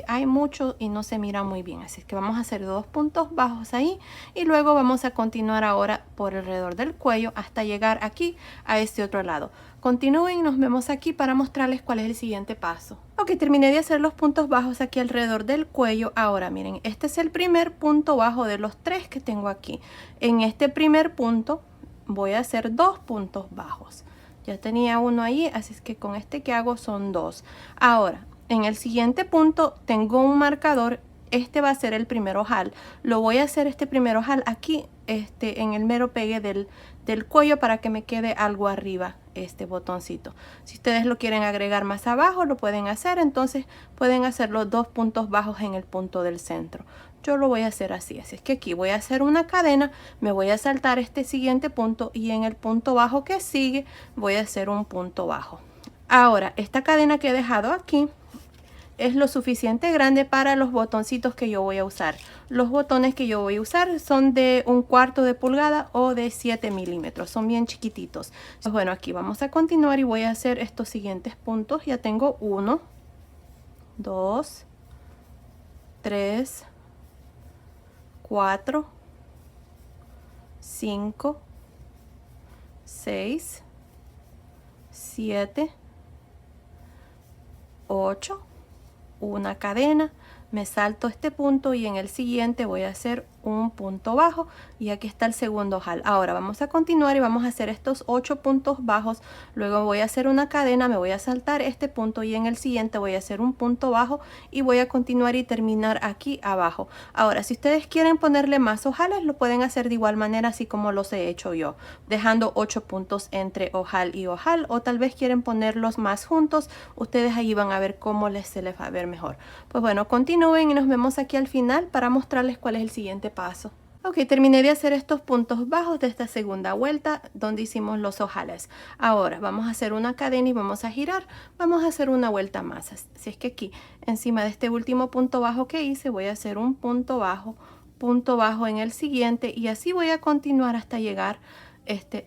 hay mucho y no se mira muy bien, así que vamos a hacer 2 puntos bajos ahí y luego vamos a continuar ahora por alrededor del cuello hasta llegar aquí a este otro lado. Continúen y nos vemos aquí para mostrarles cuál es el siguiente paso. Ok, terminé de hacer los puntos bajos aquí alrededor del cuello. Ahora miren, este es el primer punto bajo de los 3 que tengo aquí. En este primer punto voy a hacer 2 puntos bajos. Ya tenía uno ahí, así es que con este que hago son 2. Ahora en el siguiente punto tengo un marcador. Este va a ser el primer ojal. Lo voy a hacer este primer ojal aquí, en el mero pegue del cuello para que me quede algo arriba este botoncito. Si ustedes lo quieren agregar más abajo, lo pueden hacer. Entonces pueden hacer los 2 puntos bajos en el punto del centro. Yo lo voy a hacer así. Así es que aquí voy a hacer una cadena, me voy a saltar este siguiente punto y en el punto bajo que sigue voy a hacer un punto bajo. Ahora, esta cadena que he dejado aquí es lo suficiente grande para los botoncitos que yo voy a usar. Los botones que yo voy a usar son de 1/4 de pulgada o de 7 milímetros. Son bien chiquititos. Pues bueno, aquí vamos a continuar y voy a hacer estos siguientes puntos. Ya tengo 1, 2, 3, 4, 5, 6, 7, 8, una cadena, me salto este punto y en el siguiente voy a hacer un punto bajo y aquí está el segundo ojal. Ahora vamos a continuar y vamos a hacer estos 8 puntos bajos, luego voy a hacer una cadena, me voy a saltar este punto y en el siguiente voy a hacer un punto bajo y voy a continuar y terminar aquí abajo. Ahora si ustedes quieren ponerle más ojales lo pueden hacer de igual manera así como los he hecho yo, dejando 8 puntos entre ojal y ojal, o tal vez quieren ponerlos más juntos. Ustedes ahí van a ver cómo se les va a ver mejor. Pues bueno, continúen y nos vemos aquí al final para mostrarles cuál es el siguiente paso. Ok, terminé de hacer estos puntos bajos de esta segunda vuelta donde hicimos los ojales. Ahora vamos a hacer una cadena y vamos a girar. Vamos a hacer una vuelta más. Así es que aquí encima de este último punto bajo que hice voy a hacer un punto bajo en el siguiente y así voy a continuar hasta llegar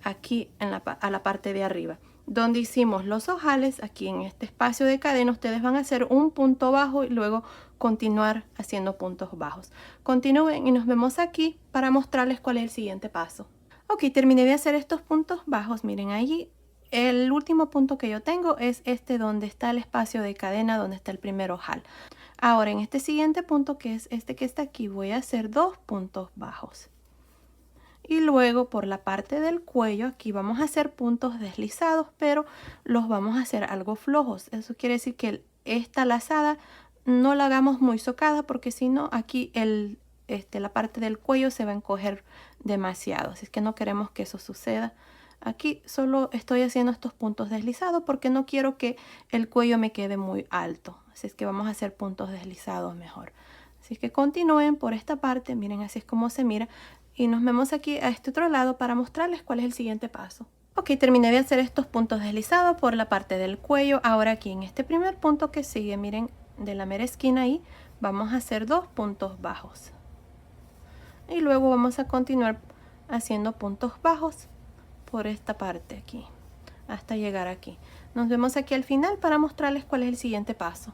aquí a la parte de arriba donde hicimos los ojales. Aquí en este espacio de cadena ustedes van a hacer un punto bajo y luego continuar haciendo puntos bajos. Continúen y nos vemos aquí para mostrarles cuál es el siguiente paso. Ok, terminé de hacer estos puntos bajos. Miren allí, el último punto que yo tengo es donde está el espacio de cadena, donde está el primer ojal. Ahora en este siguiente punto, que es este que está aquí, voy a hacer 2 puntos bajos. Y luego por la parte del cuello aquí vamos a hacer puntos deslizados, pero los vamos a hacer algo flojos. Eso quiere decir que esta lazada no la hagamos muy socada, porque si no aquí la parte del cuello se va a encoger demasiado. Así es que no queremos que eso suceda. Aquí solo estoy haciendo estos puntos deslizados porque no quiero que el cuello me quede muy alto. Así es que vamos a hacer puntos deslizados mejor. Así que continúen por esta parte. Miren, así es como se mira. Y nos vemos aquí a este otro lado para mostrarles cuál es el siguiente paso. Ok, terminé de hacer estos puntos deslizados por la parte del cuello. Ahora aquí en este primer punto que sigue, miren, de la mera esquina ahí, vamos a hacer 2 puntos bajos. Y luego vamos a continuar haciendo puntos bajos por esta parte aquí, hasta llegar aquí. Nos vemos aquí al final para mostrarles cuál es el siguiente paso.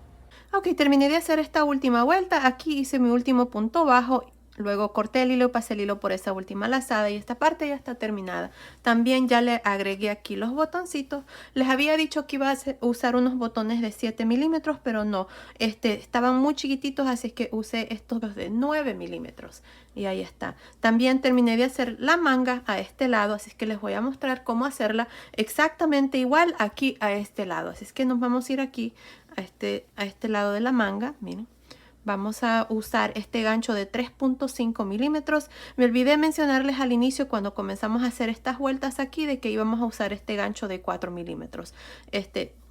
Ok, terminé de hacer esta última vuelta. Aquí hice mi último punto bajo. Luego corté el hilo y pasé el hilo por esa última lazada y esta parte ya está terminada. También ya le agregué aquí los botoncitos. Les había dicho que iba a usar unos botones de 7 milímetros, pero no. Estaban muy chiquititos, así es que usé estos de 9 milímetros. Y ahí está. También terminé de hacer la manga a este lado, así es que les voy a mostrar cómo hacerla exactamente igual aquí a este lado. Así es que nos vamos a ir aquí a este lado de la manga, miren. Vamos a usar este gancho de 3.5 milímetros. Me olvidé mencionarles al inicio cuando comenzamos a hacer estas vueltas aquí de que íbamos a usar este gancho de 4 milímetros.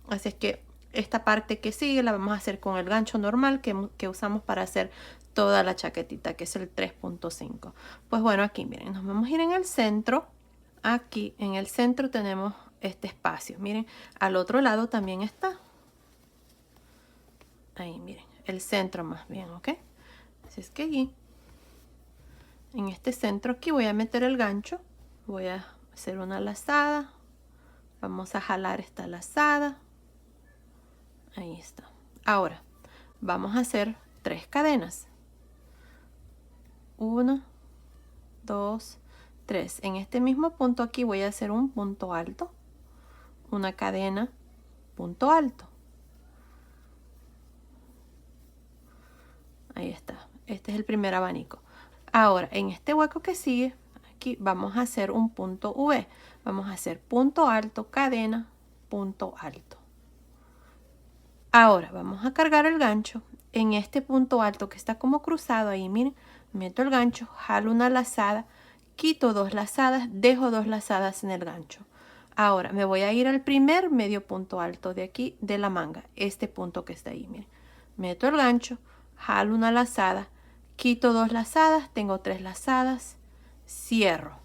Así es que esta parte que sigue la vamos a hacer con el gancho normal que usamos para hacer toda la chaquetita, que es el 3.5. Pues bueno, aquí miren, nos vamos a ir en el centro. Aquí en el centro tenemos este espacio. Miren, al otro lado también está. Ahí miren. El centro más bien, ¿ok? Así es que allí, en este centro aquí voy a meter el gancho, voy a hacer una lazada, vamos a jalar esta lazada, ahí está. Ahora, vamos a hacer 3 cadenas. 1, 2, 3. En este mismo punto aquí voy a hacer un punto alto, una cadena, punto alto. Ahí está. Este es el primer abanico. Ahora, en este hueco que sigue, aquí vamos a hacer un punto V. Vamos a hacer punto alto, cadena, punto alto. Ahora, vamos a cargar el gancho. En este punto alto que está como cruzado ahí, miren, meto el gancho, jalo una lazada, quito 2 lazadas, dejo 2 lazadas en el gancho. Ahora, me voy a ir al primer medio punto alto de aquí, de la manga. Este punto que está ahí, miren. Meto el gancho, jalo una lazada, quito 2 lazadas, tengo 3 lazadas, cierro.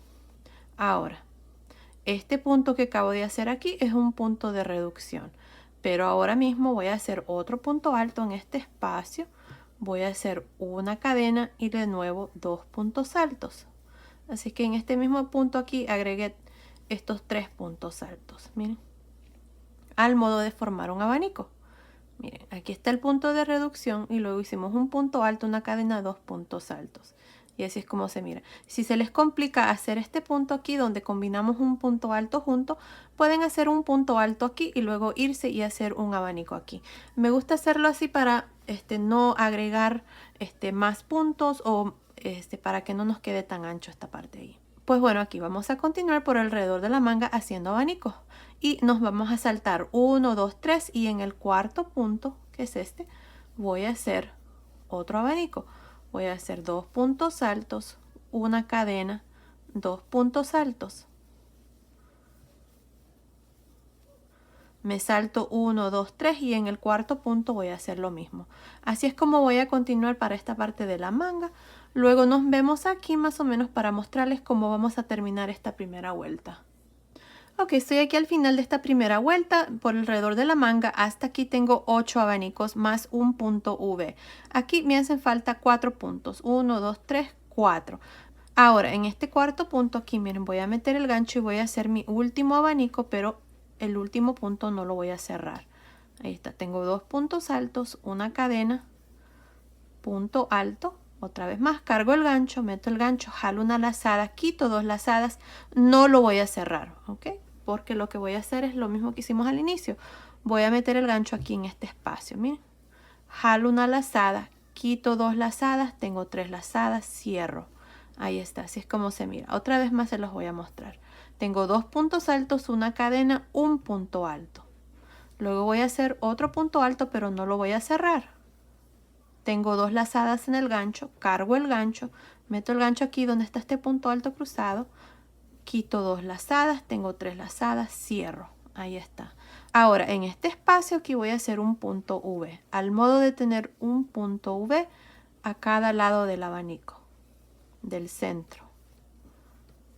Ahora, este punto que acabo de hacer aquí es un punto de reducción, pero ahora mismo voy a hacer otro punto alto en este espacio, voy a hacer una cadena y de nuevo 2 puntos altos. Así que en este mismo punto aquí agregué estos 3 puntos altos, miren, al modo de formar un abanico. Miren, aquí está el punto de reducción y luego hicimos un punto alto, una cadena, 2 puntos altos. Y así es como se mira. Si se les complica hacer este punto aquí donde combinamos un punto alto junto, pueden hacer un punto alto aquí y luego irse y hacer un abanico aquí. Me gusta hacerlo así para no agregar más puntos o para que no nos quede tan ancho esta parte ahí. Pues bueno, aquí vamos a continuar por alrededor de la manga haciendo abanicos. Y nos vamos a saltar 1, 2, 3 y en el cuarto punto, que es este, voy a hacer otro abanico. Voy a hacer 2 puntos altos, una cadena, 2 puntos altos. Me salto 1, 2, 3 y en el cuarto punto voy a hacer lo mismo. Así es como voy a continuar para esta parte de la manga. Luego nos vemos aquí más o menos para mostrarles cómo vamos a terminar esta primera vuelta. Ok, estoy aquí al final de esta primera vuelta por alrededor de la manga. Hasta aquí tengo 8 abanicos más un punto V. Aquí me hacen falta 4 puntos. 1, 2, 3, 4. Ahora, en este cuarto punto aquí, miren, voy a meter el gancho y voy a hacer mi último abanico, pero el último punto no lo voy a cerrar. Ahí está, tengo 2 puntos altos, una cadena, punto alto. Otra vez más, cargo el gancho, meto el gancho, jalo una lazada, quito 2 lazadas, no lo voy a cerrar, ¿ok? Porque lo que voy a hacer es lo mismo que hicimos al inicio. Voy a meter el gancho aquí en este espacio, miren. Jalo una lazada, quito 2 lazadas, tengo 3 lazadas, cierro. Ahí está, así es como se mira. Otra vez más se los voy a mostrar. Tengo 2 puntos altos, una cadena, un punto alto. Luego voy a hacer otro punto alto, pero no lo voy a cerrar. Tengo 2 lazadas en el gancho, cargo el gancho, meto el gancho aquí donde está este punto alto cruzado, quito 2 lazadas, tengo 3 lazadas, cierro. Ahí está. Ahora, en este espacio aquí voy a hacer un punto V, al modo de tener un punto V a cada lado del abanico, del centro.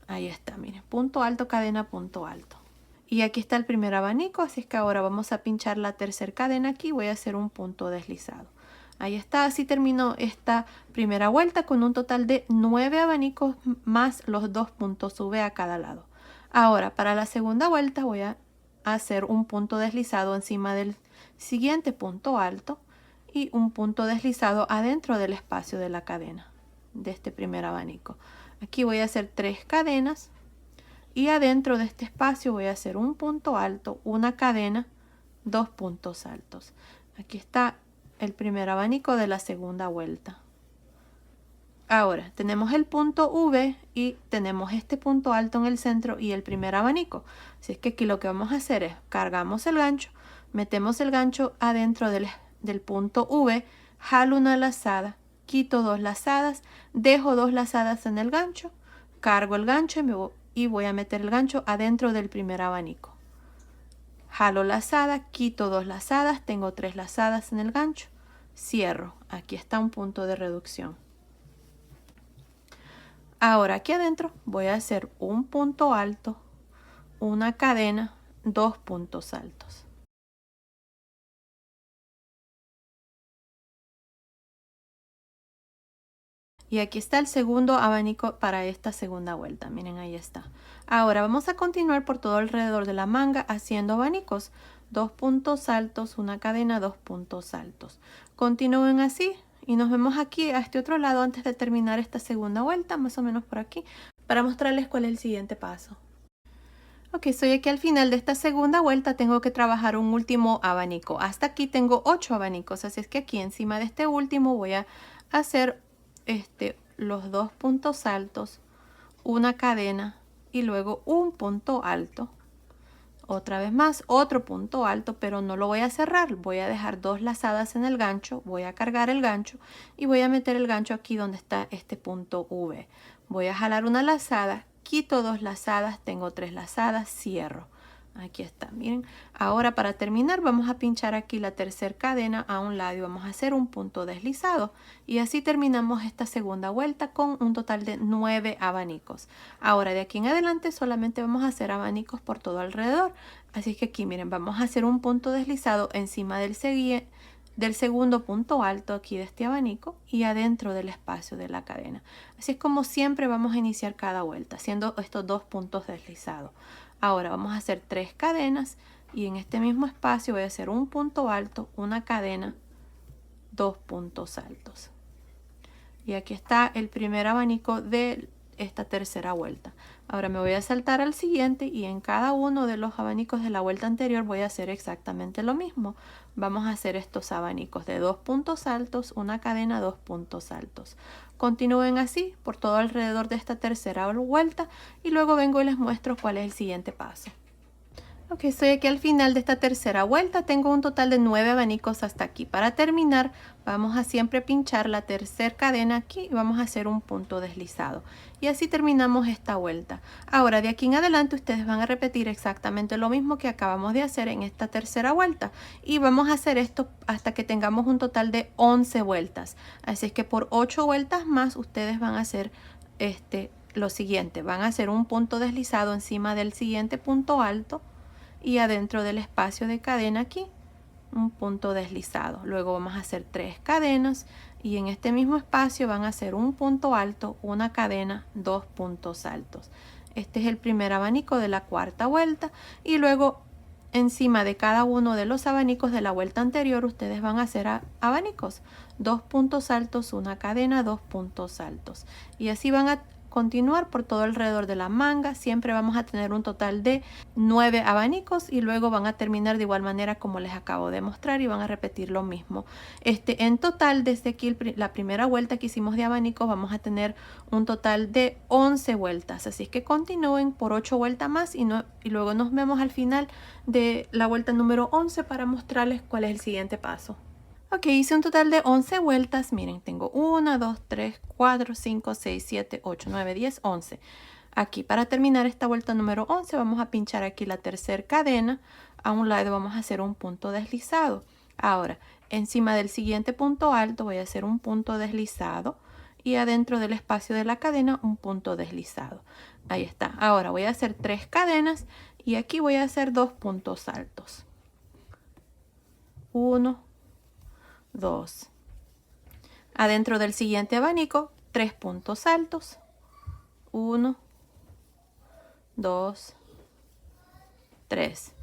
Ahí está, miren, punto alto, cadena, punto alto. Y aquí está el primer abanico, así es que ahora vamos a pinchar la tercera cadena aquí, voy a hacer un punto deslizado. Ahí está, así terminó esta primera vuelta con un total de 9 abanicos más los 2 puntos V a cada lado. Ahora, para la segunda vuelta voy a hacer un punto deslizado encima del siguiente punto alto y un punto deslizado adentro del espacio de la cadena. de este primer abanico. Aquí voy a hacer 3 cadenas y adentro de este espacio voy a hacer un punto alto, una cadena, 2 puntos altos. Aquí está el primer abanico de la segunda vuelta. Ahora tenemos el punto V y tenemos este punto alto en el centro y el primer abanico. Así es que aquí lo que vamos a hacer es cargamos el gancho, metemos el gancho adentro del punto V, jalo una lazada, quito 2 lazadas, dejo 2 lazadas en el gancho, cargo el gancho y voy a meter el gancho adentro del primer abanico. Jalo lazada, quito 2 lazadas, tengo 3 lazadas en el gancho, cierro. Aquí está un punto de reducción. Ahora aquí adentro voy a hacer un punto alto, una cadena, 2 puntos altos. Y aquí está el segundo abanico para esta segunda vuelta. Miren, ahí está. Ahora vamos a continuar por todo alrededor de la manga haciendo abanicos. 2 puntos altos, una cadena, 2 puntos altos. Continúen así y nos vemos aquí a este otro lado antes de terminar esta segunda vuelta, más o menos por aquí, para mostrarles cuál es el siguiente paso. Ok, estoy aquí al final de esta segunda vuelta, tengo que trabajar un último abanico. Hasta aquí tengo 8 abanicos, así es que aquí encima de este último voy a hacer los 2 puntos altos, una cadena y luego un punto alto. Otra vez más, otro punto alto, pero no lo voy a cerrar. Voy a dejar 2 lazadas en el gancho, voy a cargar el gancho y voy a meter el gancho aquí donde está este punto V. Voy a jalar una lazada, quito 2 lazadas, tengo 3 lazadas, cierro. Aquí está, miren. Ahora para terminar vamos a pinchar aquí la tercera cadena a un lado y vamos a hacer un punto deslizado. Y así terminamos esta segunda vuelta con un total de 9 abanicos. Ahora de aquí en adelante solamente vamos a hacer abanicos por todo alrededor. Así que aquí miren, vamos a hacer un punto deslizado encima del segundo punto alto aquí de este abanico y adentro del espacio de la cadena. Así es como siempre vamos a iniciar cada vuelta, haciendo estos 2 puntos deslizados. Ahora vamos a hacer 3 cadenas y en este mismo espacio voy a hacer un punto alto, una cadena, 2 puntos altos. Y aquí está el primer abanico de esta tercera vuelta. Ahora me voy a saltar al siguiente y en cada uno de los abanicos de la vuelta anterior voy a hacer exactamente lo mismo. Vamos a hacer estos abanicos de 2 puntos altos, una cadena, 2 puntos altos. Continúen así por todo alrededor de esta tercera vuelta y luego vengo y les muestro cuál es el siguiente paso. Ok, estoy aquí al final de esta tercera vuelta. Tengo un total de 9 abanicos hasta aquí. Para terminar, vamos a siempre pinchar la tercera cadena aquí y vamos a hacer un punto deslizado. Y así terminamos esta vuelta. Ahora, de aquí en adelante, ustedes van a repetir exactamente lo mismo que acabamos de hacer en esta tercera vuelta. Y vamos a hacer esto hasta que tengamos un total de 11 vueltas. Así es que por 8 vueltas más, ustedes van a hacer lo siguiente. Van a hacer un punto deslizado encima del siguiente punto alto y adentro del espacio de cadena aquí un punto deslizado. Luego vamos a hacer 3 cadenas y en este mismo espacio van a hacer un punto alto, una cadena, 2 puntos altos. Este es el primer abanico de la cuarta vuelta y luego encima de cada uno de los abanicos de la vuelta anterior ustedes van a hacer abanicos, 2 puntos altos, una cadena, 2 puntos altos y así van a continuar por todo alrededor de la manga. Siempre vamos a tener un total de 9 abanicos y luego van a terminar de igual manera como les acabo de mostrar y van a repetir lo mismo. En total, desde aquí la primera vuelta que hicimos de abanicos vamos a tener un total de 11 vueltas, así que continúen por 8 vueltas más y luego nos vemos al final de la vuelta número 11 para mostrarles cuál es el siguiente paso. Ok, hice un total de 11 vueltas. Miren, tengo 1, 2, 3, 4, 5, 6, 7, 8, 9, 10, 11. Aquí para terminar esta vuelta número 11 vamos a pinchar aquí la tercera cadena. A un lado vamos a hacer un punto deslizado. Ahora, encima del siguiente punto alto voy a hacer un punto deslizado y adentro del espacio de la cadena un punto deslizado. Ahí está. Ahora voy a hacer 3 cadenas y aquí voy a hacer 2 puntos altos. 1, 2. Adentro del siguiente abanico, 3 puntos altos. 1, 2, 3.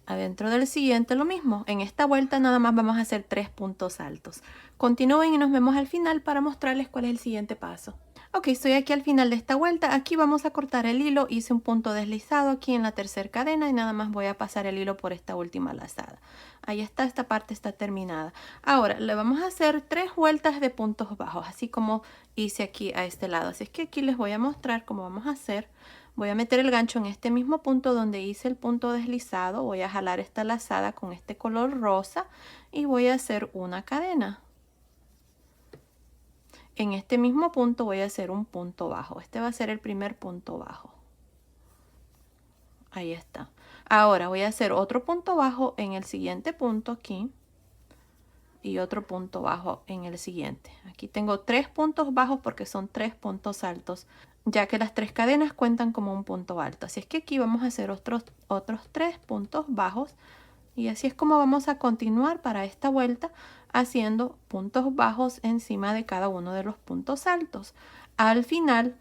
Adentro del siguiente lo mismo. En esta vuelta nada más vamos a hacer 3 puntos altos. Continúen y nos vemos al final para mostrarles cuál es el siguiente paso. Ok, estoy aquí al final de esta vuelta. Aquí vamos a cortar el hilo. Hice un punto deslizado aquí en la tercera cadena y nada más voy a pasar el hilo por esta última lazada. Ahí está, esta parte está terminada. Ahora le vamos a hacer 3 vueltas de puntos bajos, así como hice aquí a este lado. Así es que aquí les voy a mostrar cómo vamos a hacer. Voy a meter el gancho en este mismo punto donde hice el punto deslizado. Voy a jalar esta lazada con este color rosa y voy a hacer una cadena. En este mismo punto voy a hacer un punto bajo. Este va a ser el primer punto bajo. Ahí está. Ahora voy a hacer otro punto bajo en el siguiente punto aquí. Y otro punto bajo en el siguiente. Aquí tengo 3 puntos bajos porque son 3 puntos altos, ya que las 3 cadenas cuentan como un punto alto. Así es que aquí vamos a hacer otros 3 puntos bajos. Y así es como vamos a continuar para esta vuelta, haciendo puntos bajos encima de cada uno de los puntos altos. Al final,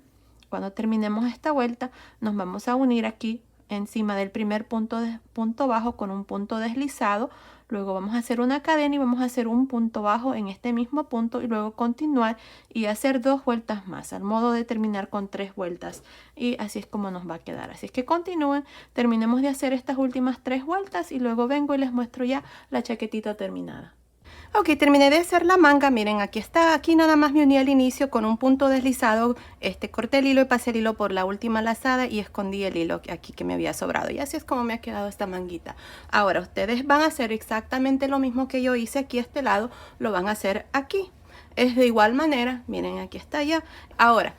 cuando terminemos esta vuelta, nos vamos a unir aquí encima del primer punto bajo con un punto deslizado. Luego vamos a hacer una cadena y vamos a hacer un punto bajo en este mismo punto y luego continuar y hacer 2 vueltas más, al modo de terminar con 3 vueltas. Y así es como nos va a quedar. Así es que continúen, terminemos de hacer estas últimas 3 vueltas y luego vengo y les muestro ya la chaquetita terminada. Ok, terminé de hacer la manga. Miren, aquí está. Aquí nada más me uní al inicio con un punto deslizado. Corté el hilo y pasé el hilo por la última lazada y escondí el hilo aquí que me había sobrado. Y así es como me ha quedado esta manguita. Ahora, ustedes van a hacer exactamente lo mismo que yo hice aquí a este lado. Lo van a hacer aquí. Es de igual manera. Miren, aquí está ya. Ahora,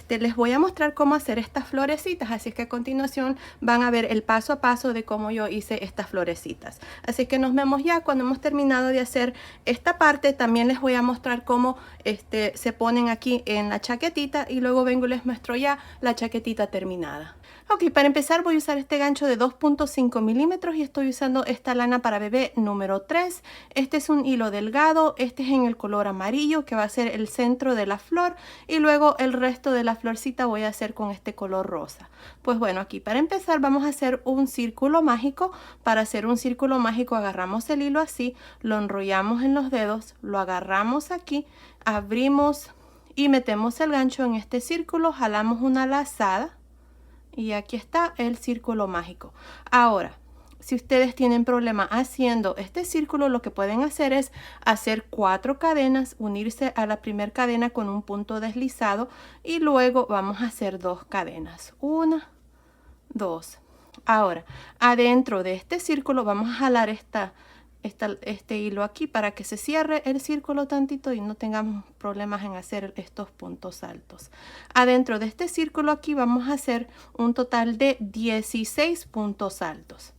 les voy a mostrar cómo hacer estas florecitas, así que a continuación van a ver el paso a paso de cómo yo hice estas florecitas. Así que nos vemos ya cuando hemos terminado de hacer esta parte. También les voy a mostrar cómo se ponen aquí en la chaquetita y luego vengo y les muestro ya la chaquetita terminada. Ok, para empezar voy a usar este gancho de 2.5 milímetros y estoy usando esta lana para bebé número 3. Este es un hilo delgado, este es en el color amarillo que va a ser el centro de la flor y luego el resto de la florcita voy a hacer con este color rosa. Pues bueno, aquí para empezar vamos a hacer un círculo mágico. Para hacer un círculo mágico agarramos el hilo así, lo enrollamos en los dedos, lo agarramos aquí, abrimos y metemos el gancho en este círculo, jalamos una lazada. Y aquí está el círculo mágico. Ahora, si ustedes tienen problema haciendo este círculo, lo que pueden hacer es hacer 4 cadenas, unirse a la primera cadena con un punto deslizado y luego vamos a hacer 2 cadenas. 1, 2. Ahora, adentro de este círculo vamos a jalar este hilo aquí para que se cierre el círculo tantito y no tengamos problemas en hacer estos puntos altos. Adentro de este círculo aquí vamos a hacer un total de 16 puntos altos.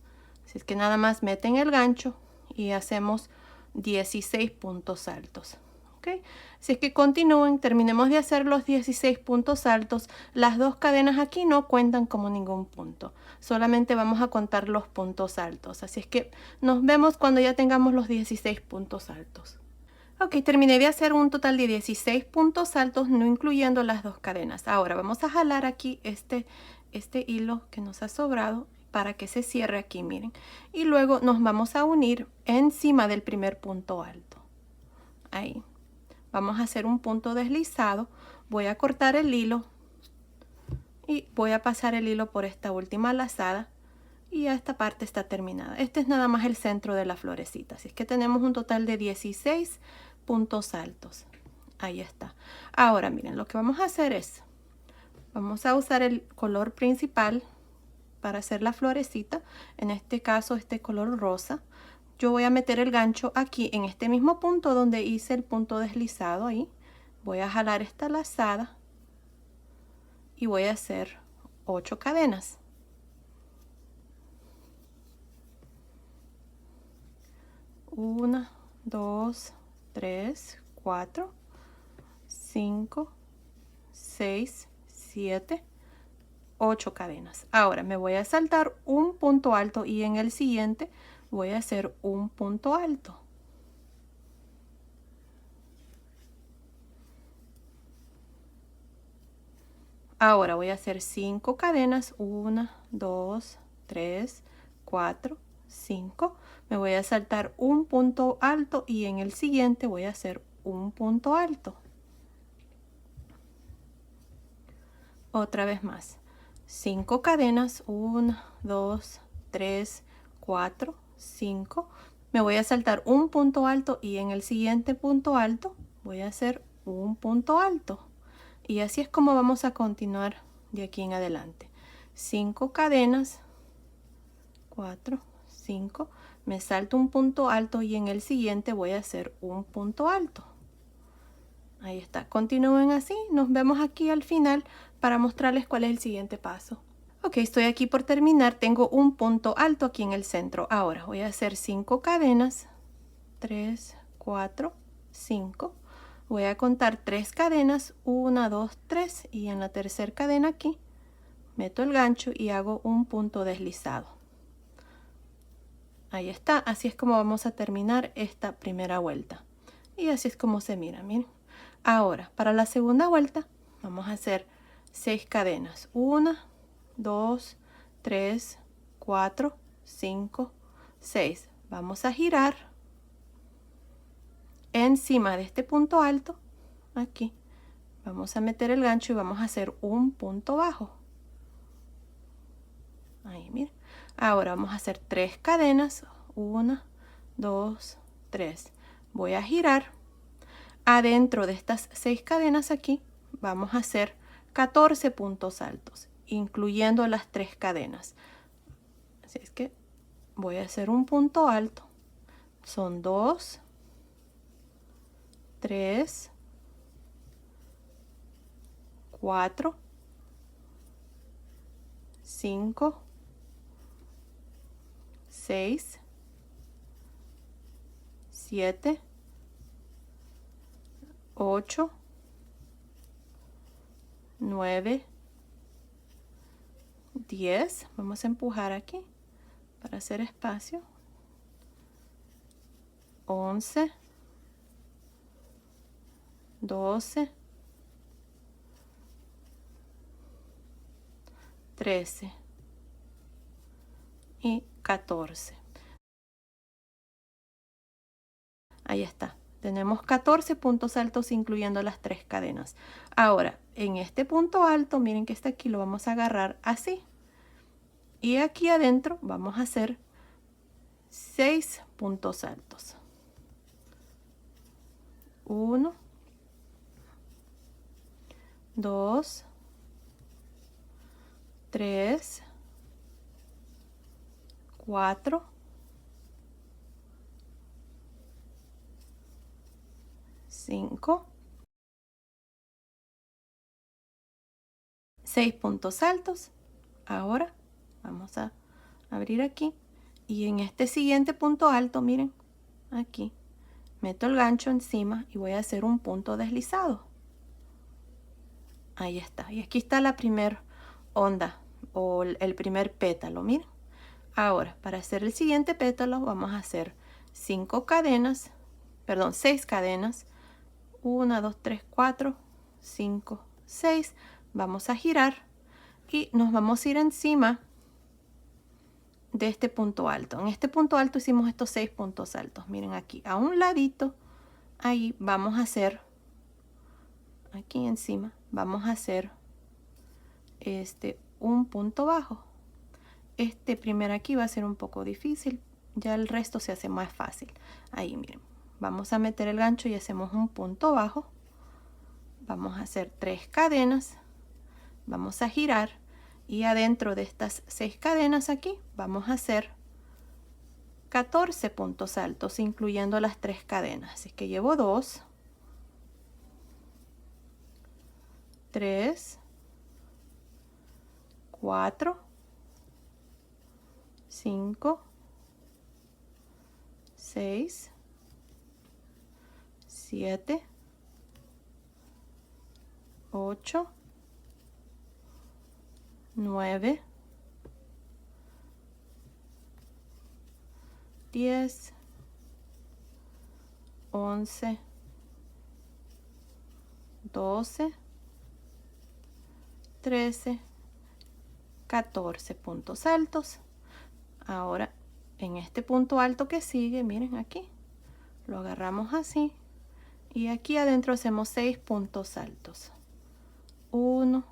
Así es que nada más meten el gancho y hacemos 16 puntos altos. ¿Okay? Así es que continúen, terminemos de hacer los 16 puntos altos. Las 2 cadenas aquí no cuentan como ningún punto. Solamente vamos a contar los puntos altos. Así es que nos vemos cuando ya tengamos los 16 puntos altos. Ok, terminé de hacer un total de 16 puntos altos, no incluyendo las 2 cadenas. Ahora vamos a jalar aquí este hilo que nos ha sobrado para que se cierre aquí, miren. Y luego nos vamos a unir encima del primer punto alto. Ahí. Vamos a hacer un punto deslizado. Voy a cortar el hilo y voy a pasar el hilo por esta última lazada y ya esta parte está terminada. Este es nada más el centro de la florecita, así es que tenemos un total de 16 puntos altos. Ahí está. Ahora miren, lo que vamos a hacer es, vamos a usar el color principal para hacer la florecita, en este caso este color rosa. Yo voy a meter el gancho aquí en este mismo punto donde hice el punto deslizado ahí. Voy a jalar esta lazada y voy a hacer 8 cadenas. 1, 2, 3, 4, 5, 6, 7, 8 cadenas. Ahora me voy a saltar un punto alto y en el siguiente voy a hacer un punto alto. Ahora voy a hacer 5 cadenas, 1, 2, 3, 4, 5. Me voy a saltar un punto alto y en el siguiente voy a hacer un punto alto. Otra vez más. 5 cadenas, 1, 2, 3, 4, 5. Me voy a saltar un punto alto y en el siguiente punto alto voy a hacer un punto alto. Y así es como vamos a continuar de aquí en adelante. 5 cadenas, 4, 5. Me salto un punto alto y en el siguiente voy a hacer un punto alto. Ahí está. Continúen así. Nos vemos aquí al final para mostrarles cuál es el siguiente paso. Ok, estoy aquí por terminar. Tengo un punto alto aquí en el centro. Ahora voy a hacer 5 cadenas. 3, 4, 5. Voy a contar 3 cadenas. 1, 2, 3. Y en la tercera cadena aquí meto el gancho y hago un punto deslizado. Ahí está. Así es como vamos a terminar esta primera vuelta. Y así es como se mira, miren. Ahora, para la segunda vuelta, vamos a hacer 6 cadenas. 1, 2, 3, 4, 5, 6. Vamos a girar encima de este punto alto, aquí. Vamos a meter el gancho y vamos a hacer un punto bajo. Ahí, miren. Ahora vamos a hacer 3 cadenas. 1, 2, 3. Voy a girar. Adentro de estas 6 cadenas aquí, vamos a hacer 14 puntos altos, incluyendo las 3 cadenas. Así es que voy a hacer un punto alto. Son 2, 3, 4, 5, 6, 7, 8, 9, 10. Vamos a empujar aquí para hacer espacio. 11, 12, 13 y 14. Ahí está. Tenemos 14 puntos altos incluyendo las 3 cadenas. Ahora, en este punto alto, miren que este aquí lo vamos a agarrar así. Y aquí adentro vamos a hacer 6 puntos altos. 1, 2, 3, 4, 5, 6 puntos altos. Ahora vamos a abrir aquí y en este siguiente punto alto, miren, aquí meto el gancho encima y voy a hacer un punto deslizado. Ahí está. Y aquí está la primera onda o el primer pétalo, miren. Ahora, para hacer el siguiente pétalo vamos a hacer 5 cadenas, perdón, 6 cadenas. 1, 2, 3, 4, 5, 6. Vamos a girar y nos vamos a ir encima de este punto alto. En este punto alto hicimos estos 6 puntos altos. Miren aquí, a un ladito, ahí vamos a hacer, aquí encima, vamos a hacer un punto bajo. Este primero aquí va a ser un poco difícil, ya el resto se hace más fácil. Ahí miren, vamos a meter el gancho y hacemos un punto bajo. Vamos a hacer 3 cadenas, vamos a girar y adentro de estas 6 cadenas aquí vamos a hacer 14 puntos altos incluyendo las 3 cadenas. Así que llevo 2, 3, 4, 5, 6, 7, 8, 9, 10, 11, 12, 13, 14 puntos altos. Ahora en este punto alto que sigue, miren aquí, lo agarramos así y aquí adentro hacemos 6 puntos altos. 1,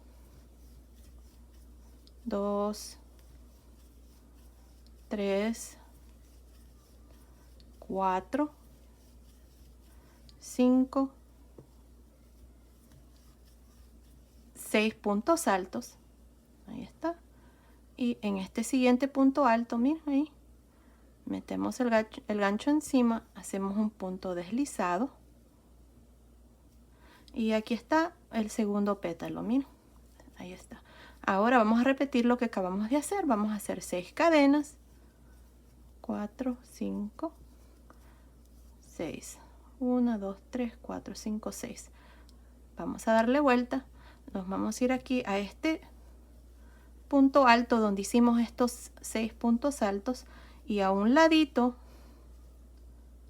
2, 3, 4, 5, 6 puntos altos. Ahí está. Y en este siguiente punto alto, miren ahí, metemos el gancho encima, hacemos un punto deslizado. Y aquí está el segundo pétalo, miren. Ahí está. Ahora vamos a repetir lo que acabamos de hacer. Vamos a hacer 6 cadenas. 4, 5, 6. 1, 2, 3, 4, 5, 6. Vamos a darle vuelta. Nos vamos a ir aquí a este punto alto donde hicimos estos 6 puntos altos. Y a un ladito,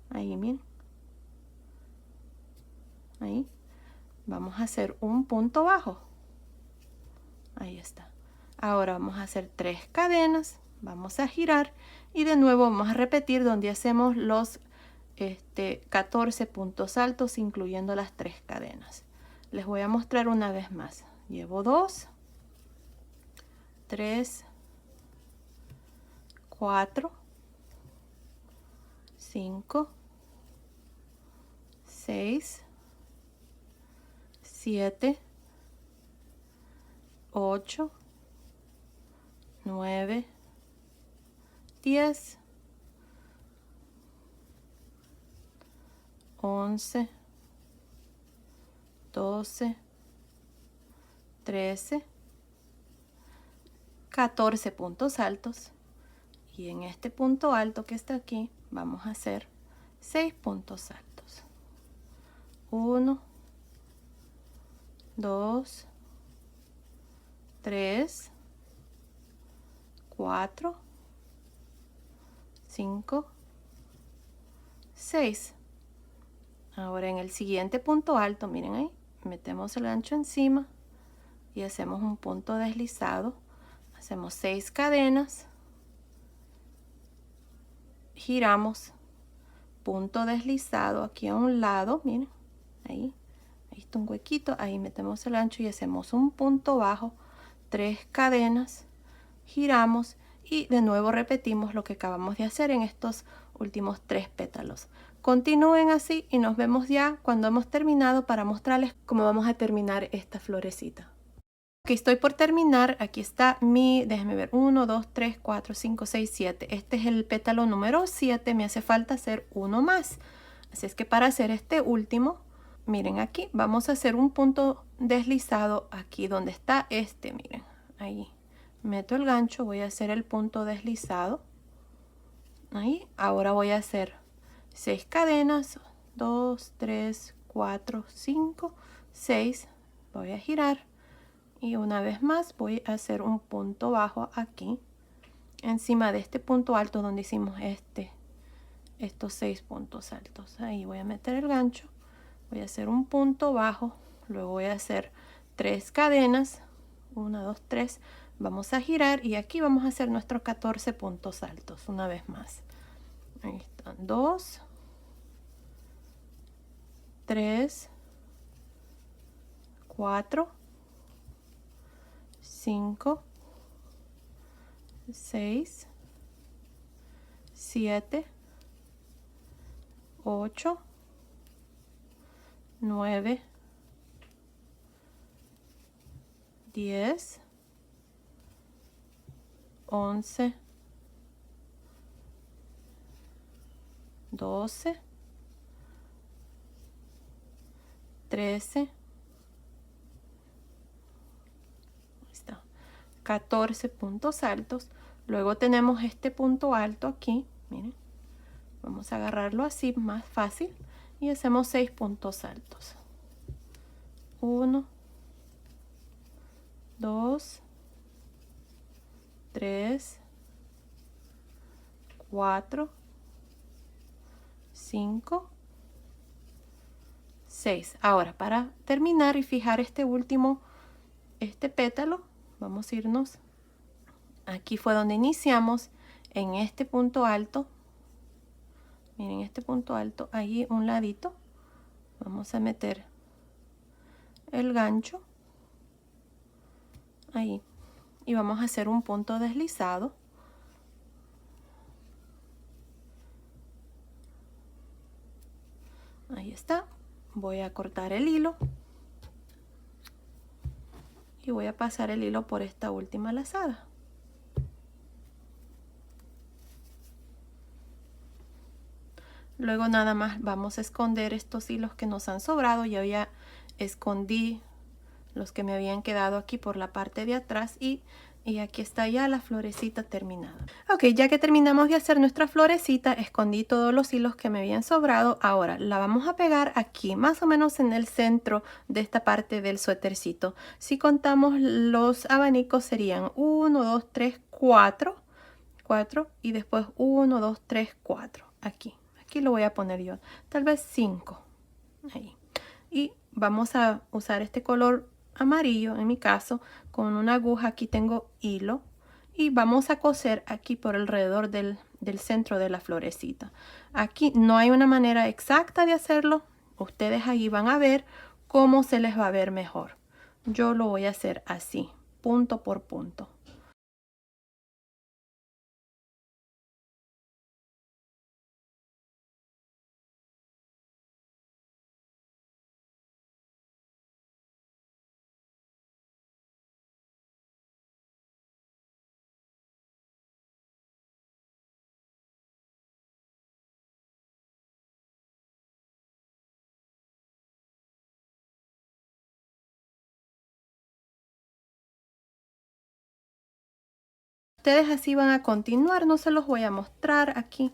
ahí miren. Ahí. Vamos a hacer un punto bajo. Ahí está. Ahora vamos a hacer 3 cadenas. Vamos a girar. Y de nuevo vamos a repetir donde hacemos los 14 puntos altos, incluyendo las 3 cadenas. Les voy a mostrar una vez más. Llevo 2, 3, 4, 5, 6, 7, 8, 9, 10, 11, 12, 13, 14 puntos altos. Y en este punto alto que está aquí, vamos a hacer 6 puntos altos. 1, 2, 3, 4, 5, 6. Ahora en el siguiente punto alto, miren ahí, metemos el gancho encima y hacemos un punto deslizado. Hacemos 6 cadenas, giramos, punto deslizado aquí a un lado, miren, ahí está un huequito, ahí metemos el gancho y hacemos un punto bajo, 3 cadenas, giramos y de nuevo repetimos lo que acabamos de hacer en estos últimos 3 pétalos. Continúen así y nos vemos ya cuando hemos terminado para mostrarles cómo vamos a terminar esta florecita. Ok, estoy por terminar. Aquí está mi, déjenme ver, 1, 2, 3, 4, 5, 6, 7. Este es el pétalo número 7. Me hace falta hacer uno más. Así es que para hacer este último, miren aquí, vamos a hacer un punto deslizado aquí donde está miren, ahí. Meto el gancho, voy a hacer el punto deslizado. Ahí, ahora voy a hacer 6 cadenas, 2, 3, 4, 5, 6. Voy a girar. Y una vez más voy a hacer un punto bajo aquí, encima de este punto alto donde hicimos estos 6 puntos altos. Ahí voy a meter el gancho, voy a hacer un punto bajo, luego voy a hacer 3 cadenas, 1, 2, 3. Vamos a girar y aquí vamos a hacer nuestros 14 puntos altos una vez más. Ahí están, 2, 3, 4, 5, 6, 7, 8, 9, 10, 11, 12, 13, 14 puntos altos. Luego tenemos este punto alto aquí, miren, vamos a agarrarlo así más fácil y hacemos 6 puntos altos. 1, 2, 3, 4, 5, 6. Ahora para terminar y fijar este último, pétalo, vamos a irnos, aquí fue donde iniciamos, en este punto alto, miren este punto alto, ahí un ladito, vamos a meter el gancho ahí y vamos a hacer un punto deslizado. Ahí está. Voy a cortar el hilo y voy a pasar el hilo por esta última lazada. Luego nada más vamos a esconder estos hilos que nos han sobrado. Yo ya escondí los que me habían quedado aquí por la parte de atrás y aquí está ya la florecita terminada. Ok, ya que terminamos de hacer nuestra florecita, escondí todos los hilos que me habían sobrado. Ahora la vamos a pegar aquí, más o menos en el centro de esta parte del suétercito. Si contamos los abanicos serían 1, 2, 3, 4 y después 1, 2, 3, 4 aquí. Aquí lo voy a poner yo, tal vez 5 ahí. Y vamos a usar este color amarillo, en mi caso, con una aguja. Aquí tengo hilo y vamos a coser aquí por alrededor del centro de la florecita. Aquí no hay una manera exacta de hacerlo. Ustedes ahí van a ver cómo se les va a ver mejor. Yo lo voy a hacer así, punto por punto. Ustedes así van a continuar, no se los voy a mostrar aquí.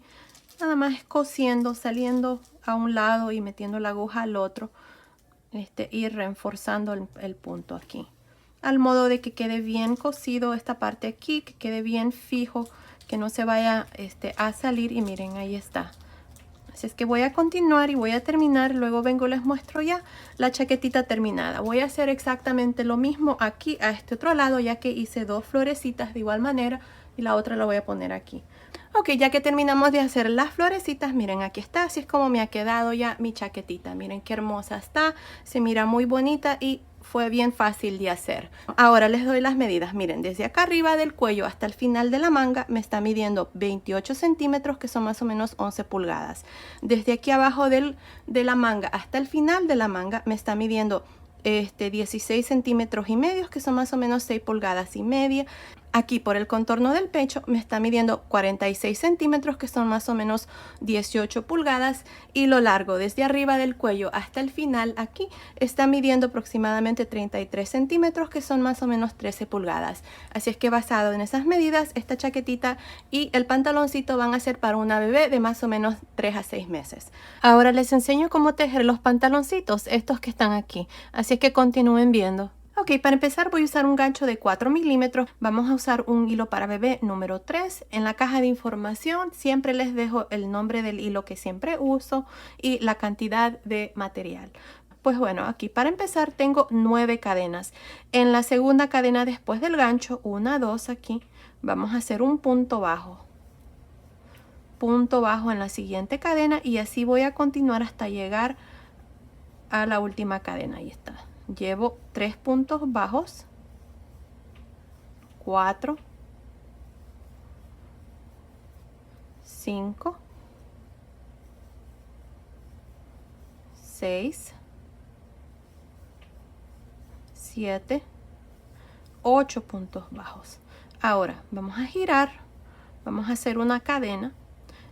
Nada más es cosiendo, saliendo a un lado y metiendo la aguja al otro. Y reforzando el punto aquí. Al modo de que quede bien cosido esta parte aquí, que quede bien fijo, que no se vaya a salir. Y miren, ahí está. Así es que voy a continuar y voy a terminar. Luego vengo y les muestro ya la chaquetita terminada. Voy a hacer exactamente lo mismo aquí a este otro lado, ya que hice dos florecitas de igual manera y la otra la voy a poner aquí. Ok, ya que terminamos de hacer las florecitas, miren, aquí está. Así es como me ha quedado ya mi chaquetita. Miren qué hermosa está. Se mira muy bonita y fue bien fácil de hacer. Ahora les doy las medidas. Miren, desde acá arriba del cuello hasta el final de la manga me está midiendo 28 centímetros, que son más o menos 11 pulgadas. Desde aquí abajo de la manga hasta el final de la manga me está midiendo 16 centímetros y medio, que son más o menos 6 pulgadas y media. Aquí por el contorno del pecho me está midiendo 46 centímetros, que son más o menos 18 pulgadas. Y lo largo desde arriba del cuello hasta el final aquí está midiendo aproximadamente 33 centímetros, que son más o menos 13 pulgadas. Así es que basado en esas medidas, esta chaquetita y el pantaloncito van a ser para una bebé de más o menos 3 a 6 meses. Ahora les enseño cómo tejer los pantaloncitos, estos que están aquí. Así es que continúen viendo. Ok, para empezar voy a usar un gancho de 4 milímetros. Vamos a usar un hilo para bebé número 3. En la caja de información siempre les dejo el nombre del hilo que siempre uso y la cantidad de material. Pues bueno, aquí para empezar tengo 9 cadenas. En la segunda cadena después del gancho, 1, 2 aquí, vamos a hacer un punto bajo. Punto bajo en la siguiente cadena y así voy a continuar hasta llegar a la última cadena. Ahí está. Llevo 3 puntos bajos, 4, 5, 6, 7, 8 puntos bajos. Ahora vamos a girar, vamos a hacer una cadena.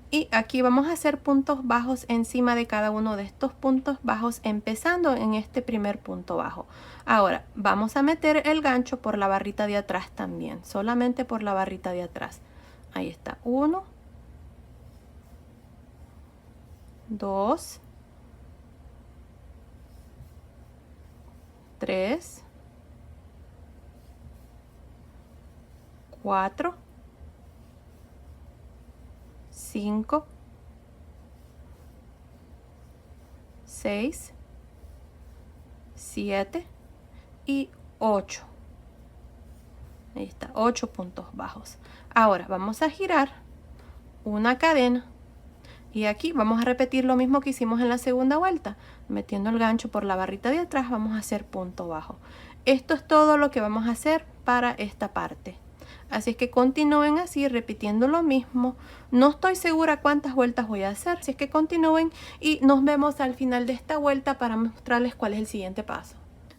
Y aquí vamos a hacer puntos bajos encima de cada uno de estos puntos bajos, empezando en este primer punto bajo. Ahora vamos a meter el gancho por la barrita de atrás también, solamente por la barrita de atrás. Ahí está, 1, 2, 3, 4, 5, 6, 7 y 8. Ahí está, 8 puntos bajos. Ahora vamos a girar una cadena. Y aquí vamos a repetir lo mismo que hicimos en la segunda vuelta. Metiendo el gancho por la barrita de atrás vamos a hacer punto bajo. Esto es todo lo que vamos a hacer para esta parte. Así es que continúen así, repitiendo lo mismo. No estoy segura cuántas vueltas voy a hacer, así es que continúen y nos vemos al final de esta vuelta para mostrarles cuál es el siguiente paso.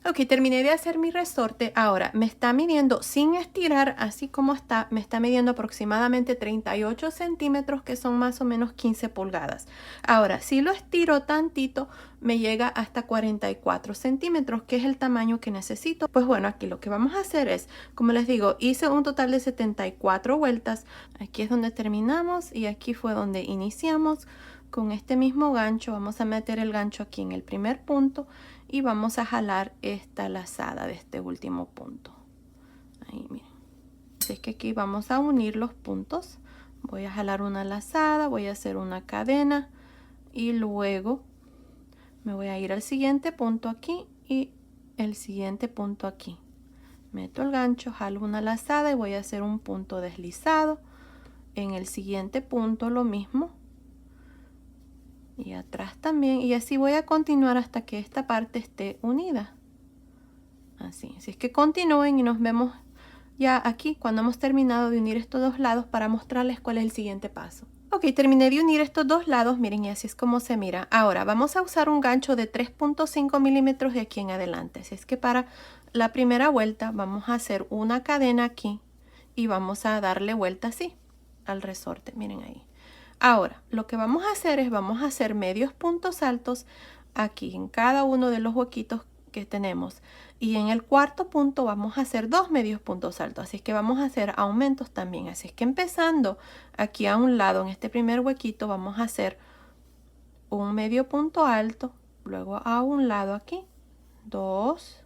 Ok, terminé de hacer mi resorte. Ahora me está midiendo sin estirar, así como está, me está midiendo aproximadamente 38 centímetros, que son más o menos 15 pulgadas. Ahora, si lo estiro tantito, me llega hasta 44 centímetros, que es el tamaño que necesito. Pues bueno, aquí lo que vamos a hacer es, como les digo, hice un total de 74 vueltas. Aquí es donde terminamos y aquí fue donde iniciamos. Con este mismo gancho vamos a meter el gancho aquí en el primer punto y vamos a jalar esta lazada de este último punto. Ahí miren. Así es que aquí vamos a unir los puntos. Voy a jalar una lazada, voy a hacer una cadena y luego me voy a ir al siguiente punto aquí y el siguiente punto aquí. Meto el gancho, jalo una lazada y voy a hacer un punto deslizado. En el siguiente punto lo mismo. Y atrás también, y así voy a continuar hasta que esta parte esté unida. Así es que continúen y nos vemos ya aquí cuando hemos terminado de unir estos dos lados para mostrarles cuál es el siguiente paso. Ok, terminé de unir estos dos lados, miren, y así es como se mira. Ahora vamos a usar un gancho de 3.5 milímetros de aquí en adelante. Así es que para la primera vuelta vamos a hacer una cadena aquí y vamos a darle vuelta así al resorte, miren ahí. Ahora, lo que vamos a hacer es, vamos a hacer medios puntos altos aquí en cada uno de los huequitos que tenemos. Y en el cuarto punto vamos a hacer 2 medios puntos altos. Así es que vamos a hacer aumentos también. Así es que empezando aquí a un lado, en este primer huequito, vamos a hacer un medio punto alto. Luego a un lado aquí, 2.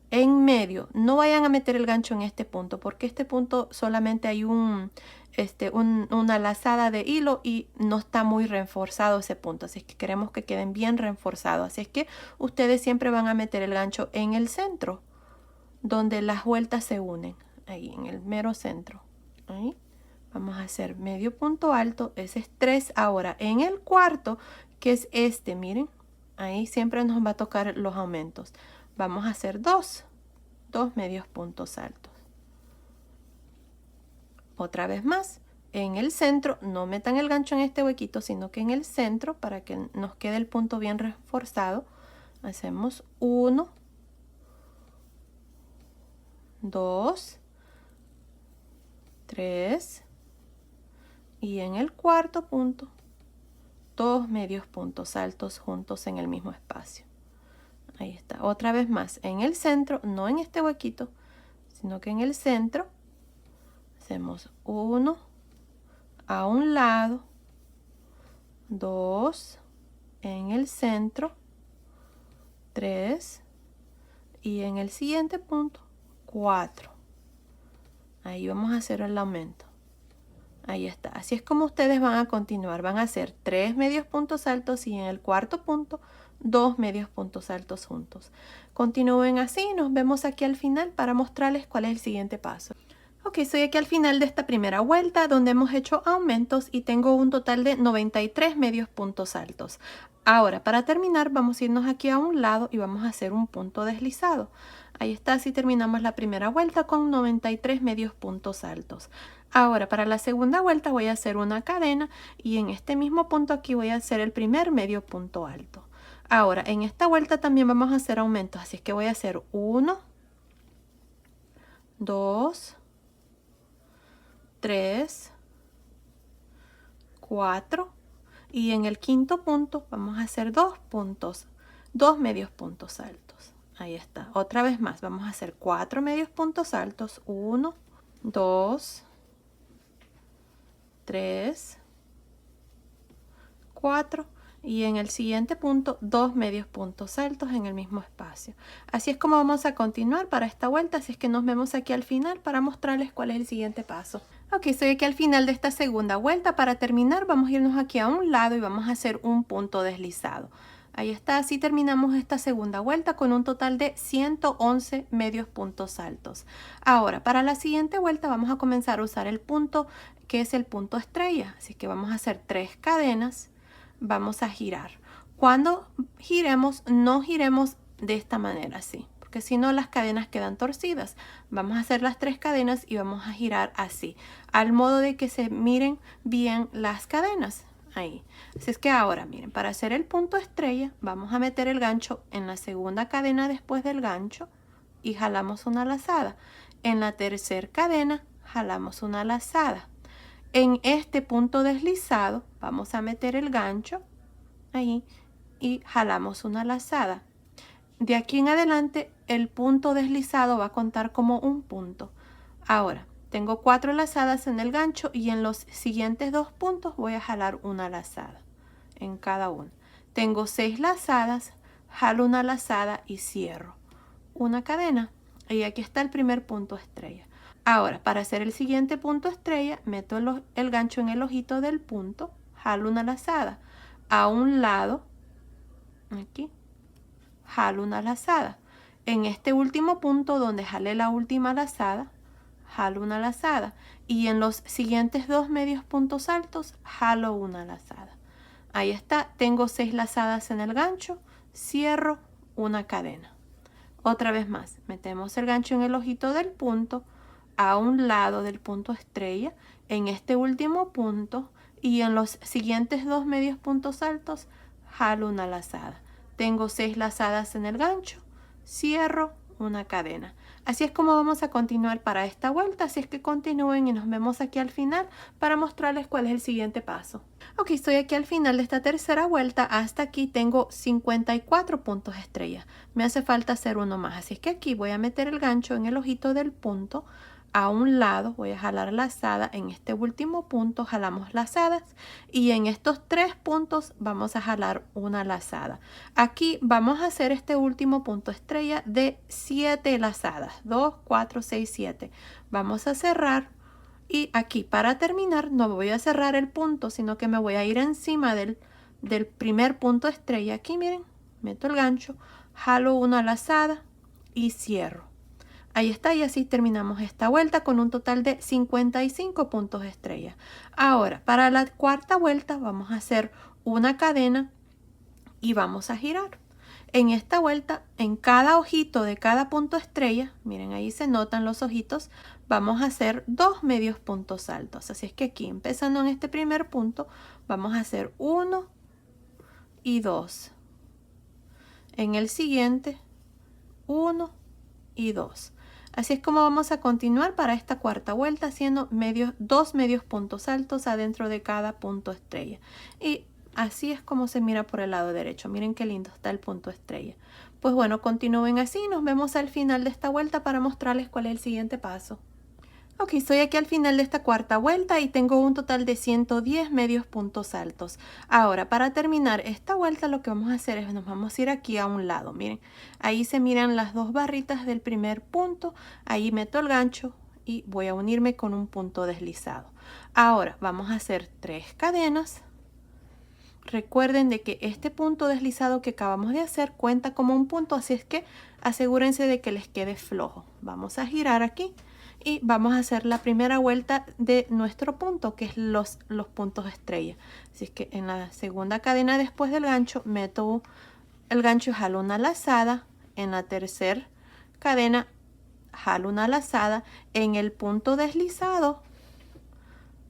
En medio, no vayan a meter el gancho en este punto, porque este punto solamente hay una lazada de hilo y no está muy reforzado ese punto, así es que queremos que queden bien reforzados. Así es que ustedes siempre van a meter el gancho en el centro, donde las vueltas se unen, ahí en el mero centro. Ahí vamos a hacer medio punto alto, ese es 3. Ahora en el cuarto, que es este, miren, ahí siempre nos va a tocar los aumentos. Vamos a hacer 2 medios puntos altos. Otra vez más, en el centro, no metan el gancho en este huequito, sino que en el centro, para que nos quede el punto bien reforzado, hacemos 1, 2, 3, y en el cuarto punto, 2 medios puntos altos juntos en el mismo espacio. Ahí está, otra vez más, en el centro, no en este huequito, sino que en el centro, hacemos 1 a un lado, 2 en el centro, 3 y en el siguiente punto, 4. Ahí vamos a hacer el aumento. Ahí está, así es como ustedes van a continuar, van a hacer 3 medios puntos altos y en el cuarto punto 2 medios puntos altos juntos. Continúen así, nos vemos aquí al final para mostrarles cuál es el siguiente paso. Ok, estoy aquí al final de esta primera vuelta donde hemos hecho aumentos y tengo un total de 93 medios puntos altos. Ahora, para terminar, vamos a irnos aquí a un lado y vamos a hacer un punto deslizado. Ahí está, así terminamos la primera vuelta con 93 medios puntos altos. Ahora, para la segunda vuelta voy a hacer una cadena y en este mismo punto aquí voy a hacer el primer medio punto alto. Ahora, en esta vuelta también vamos a hacer aumentos, así es que voy a hacer 1, 2, 3, 4 y en el quinto punto vamos a hacer 2 medios puntos altos. Ahí está, otra vez más, vamos a hacer 4 medios puntos altos, 1, 2, 3, 4 y en el siguiente punto 2 medios puntos altos en el mismo espacio. Así es como vamos a continuar para esta vuelta, así es que nos vemos aquí al final para mostrarles cuál es el siguiente paso. Ok, estoy aquí al final de esta segunda vuelta. Para terminar vamos a irnos aquí a un lado y vamos a hacer un punto deslizado. Ahí está, así terminamos esta segunda vuelta con un total de 111 medios puntos altos. Ahora, para la siguiente vuelta vamos a comenzar a usar el punto que es el punto estrella. Así que vamos a hacer 3 cadenas, vamos a girar. Cuando giremos, no giremos de esta manera así, porque si no las cadenas quedan torcidas. Vamos a hacer las 3 cadenas y vamos a girar así, al modo de que se miren bien las cadenas. Ahí. Así es que ahora, miren, para hacer el punto estrella, vamos a meter el gancho en la segunda cadena después del gancho y jalamos una lazada. En la tercera cadena, jalamos una lazada. En este punto deslizado, vamos a meter el gancho ahí y jalamos una lazada. De aquí en adelante, el punto deslizado va a contar como un punto. Ahora, tengo 4 lazadas en el gancho y en los siguientes 2 puntos voy a jalar una lazada en cada uno. Tengo 6 lazadas, jalo una lazada y cierro una cadena. Y aquí está el primer punto estrella. Ahora, para hacer el siguiente punto estrella, meto el gancho en el ojito del punto, jalo una lazada. A un lado, aquí, jalo una lazada. En este último punto donde jalé la última lazada, jalo una lazada y en los siguientes 2 medios puntos altos jalo una lazada. Ahí está, tengo 6 lazadas en el gancho, cierro una cadena. Otra vez más, metemos el gancho en el ojito del punto, a un lado del punto estrella, en este último punto y en los siguientes 2 medios puntos altos jalo una lazada. Tengo 6 lazadas en el gancho, cierro una cadena. Así es como vamos a continuar para esta vuelta, así es que continúen y nos vemos aquí al final para mostrarles cuál es el siguiente paso. Ok, estoy aquí al final de esta tercera vuelta, hasta aquí tengo 54 puntos estrella. Me hace falta hacer uno más, así es que aquí voy a meter el gancho en el ojito del punto, a un lado voy a jalar lazada, en este último punto jalamos lazadas y en estos 3 puntos vamos a jalar una lazada. Aquí vamos a hacer este último punto estrella de 7 lazadas, 2, 4, 6, 7. Vamos a cerrar y aquí para terminar no voy a cerrar el punto, sino que me voy a ir encima del primer punto estrella. Aquí miren, meto el gancho, jalo una lazada y cierro. Ahí está, y así terminamos esta vuelta con un total de 55 puntos estrella. Ahora, para la cuarta vuelta vamos a hacer una cadena y vamos a girar. En esta vuelta, en cada ojito de cada punto estrella, miren ahí se notan los ojitos, vamos a hacer 2 medios puntos altos. Así es que aquí, empezando en este primer punto, vamos a hacer 1 y 2. En el siguiente, 1 y 2. Así es como vamos a continuar para esta cuarta vuelta, haciendo 2 medios puntos altos adentro de cada punto estrella. Y así es como se mira por el lado derecho. Miren qué lindo está el punto estrella. Pues bueno, continúen así. Nos vemos al final de esta vuelta para mostrarles cuál es el siguiente paso. Ok, estoy aquí al final de esta cuarta vuelta y tengo un total de 110 medios puntos altos. Ahora, para terminar esta vuelta, lo que vamos a hacer es nos vamos a ir aquí a un lado. Miren, ahí se miran las 2 barritas del primer punto. Ahí meto el gancho y voy a unirme con un punto deslizado. Ahora, vamos a hacer 3 cadenas. Recuerden de que este punto deslizado que acabamos de hacer cuenta como un punto, así es que asegúrense de que les quede flojo. Vamos a girar aquí. Y vamos a hacer la primera vuelta de nuestro punto, que es los puntos estrella. Así es que en la segunda cadena después del gancho, meto el gancho y jalo una lazada. En la tercera cadena, jalo una lazada. En el punto deslizado,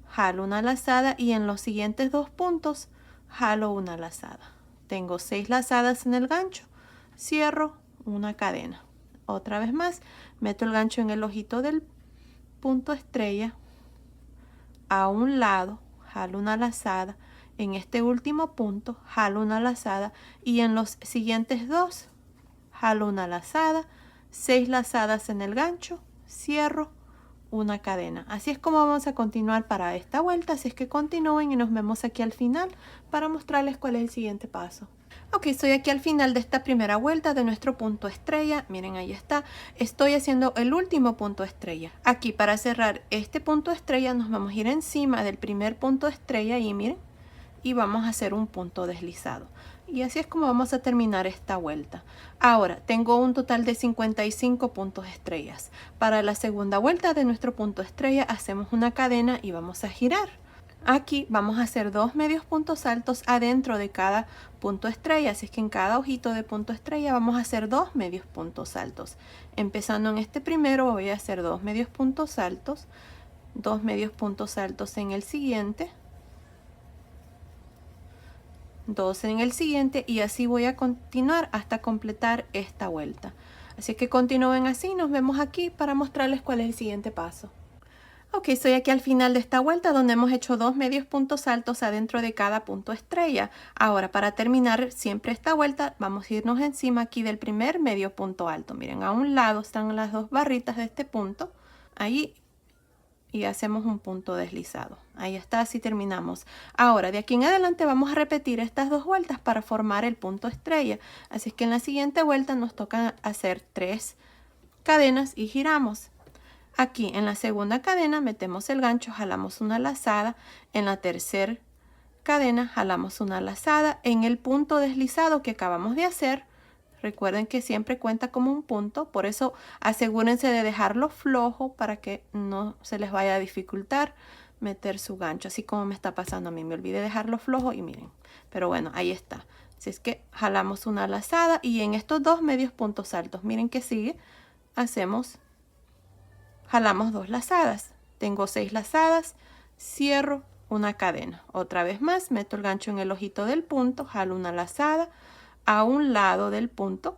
jalo una lazada. Y en los siguientes 2 puntos, jalo una lazada. Tengo 6 lazadas en el gancho. Cierro una cadena. Otra vez más, meto el gancho en el ojito del punto estrella, a un lado jalo una lazada, en este último punto jalo una lazada y en los siguientes 2 jalo una lazada, 6 lazadas en el gancho, cierro una cadena. Así es como vamos a continuar para esta vuelta, así es que continúen y nos vemos aquí al final para mostrarles cuál es el siguiente paso. Ok, estoy aquí al final de esta primera vuelta de nuestro punto estrella. Miren, ahí está. Estoy haciendo el último punto estrella. Aquí para cerrar este punto estrella nos vamos a ir encima del primer punto estrella y miren, y vamos a hacer un punto deslizado. Y así es como vamos a terminar esta vuelta. Ahora, tengo un total de 55 puntos estrellas. Para la segunda vuelta de nuestro punto estrella, hacemos una cadena y vamos a girar. Aquí vamos a hacer 2 medios puntos altos adentro de cada punto estrella. Así es que en cada ojito de punto estrella vamos a hacer 2 medios puntos altos. Empezando en este primero voy a hacer 2 medios puntos altos, 2 medios puntos altos en el siguiente, 2 en el siguiente y así voy a continuar hasta completar esta vuelta. Así que continúen así, nos vemos aquí para mostrarles cuál es el siguiente paso. Ok, estoy aquí al final de esta vuelta donde hemos hecho 2 medios puntos altos adentro de cada punto estrella. Ahora, para terminar siempre esta vuelta, vamos a irnos encima aquí del primer medio punto alto. Miren, a un lado están las dos barritas de este punto, ahí, y hacemos un punto deslizado. Ahí está, así terminamos. Ahora, de aquí en adelante vamos a repetir estas dos vueltas para formar el punto estrella. Así es que en la siguiente vuelta nos toca hacer 3 cadenas y giramos. Aquí en la segunda cadena metemos el gancho, jalamos una lazada. En la tercera cadena jalamos una lazada. En el punto deslizado que acabamos de hacer, recuerden que siempre cuenta como un punto, por eso asegúrense de dejarlo flojo para que no se les vaya a dificultar meter su gancho, así como me está pasando a mí. Me olvidé dejarlo flojo y miren, pero bueno, ahí está. Así es que jalamos una lazada y en estos 2 medios puntos altos, miren que sigue, jalamos 2 lazadas. Tengo 6 lazadas, cierro una cadena. Otra vez más, meto el gancho en el ojito del punto, jalo una lazada. A un lado del punto,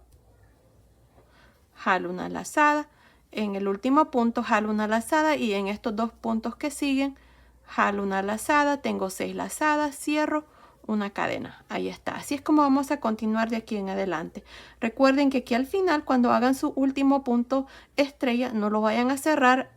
jalo una lazada. En el último punto jalo una lazada y en estos 2 puntos que siguen, jalo una lazada. Tengo 6 lazadas, cierro una cadena. Ahí está. Así es como vamos a continuar de aquí en adelante. Recuerden que aquí al final, cuando hagan su último punto estrella, no lo vayan a cerrar,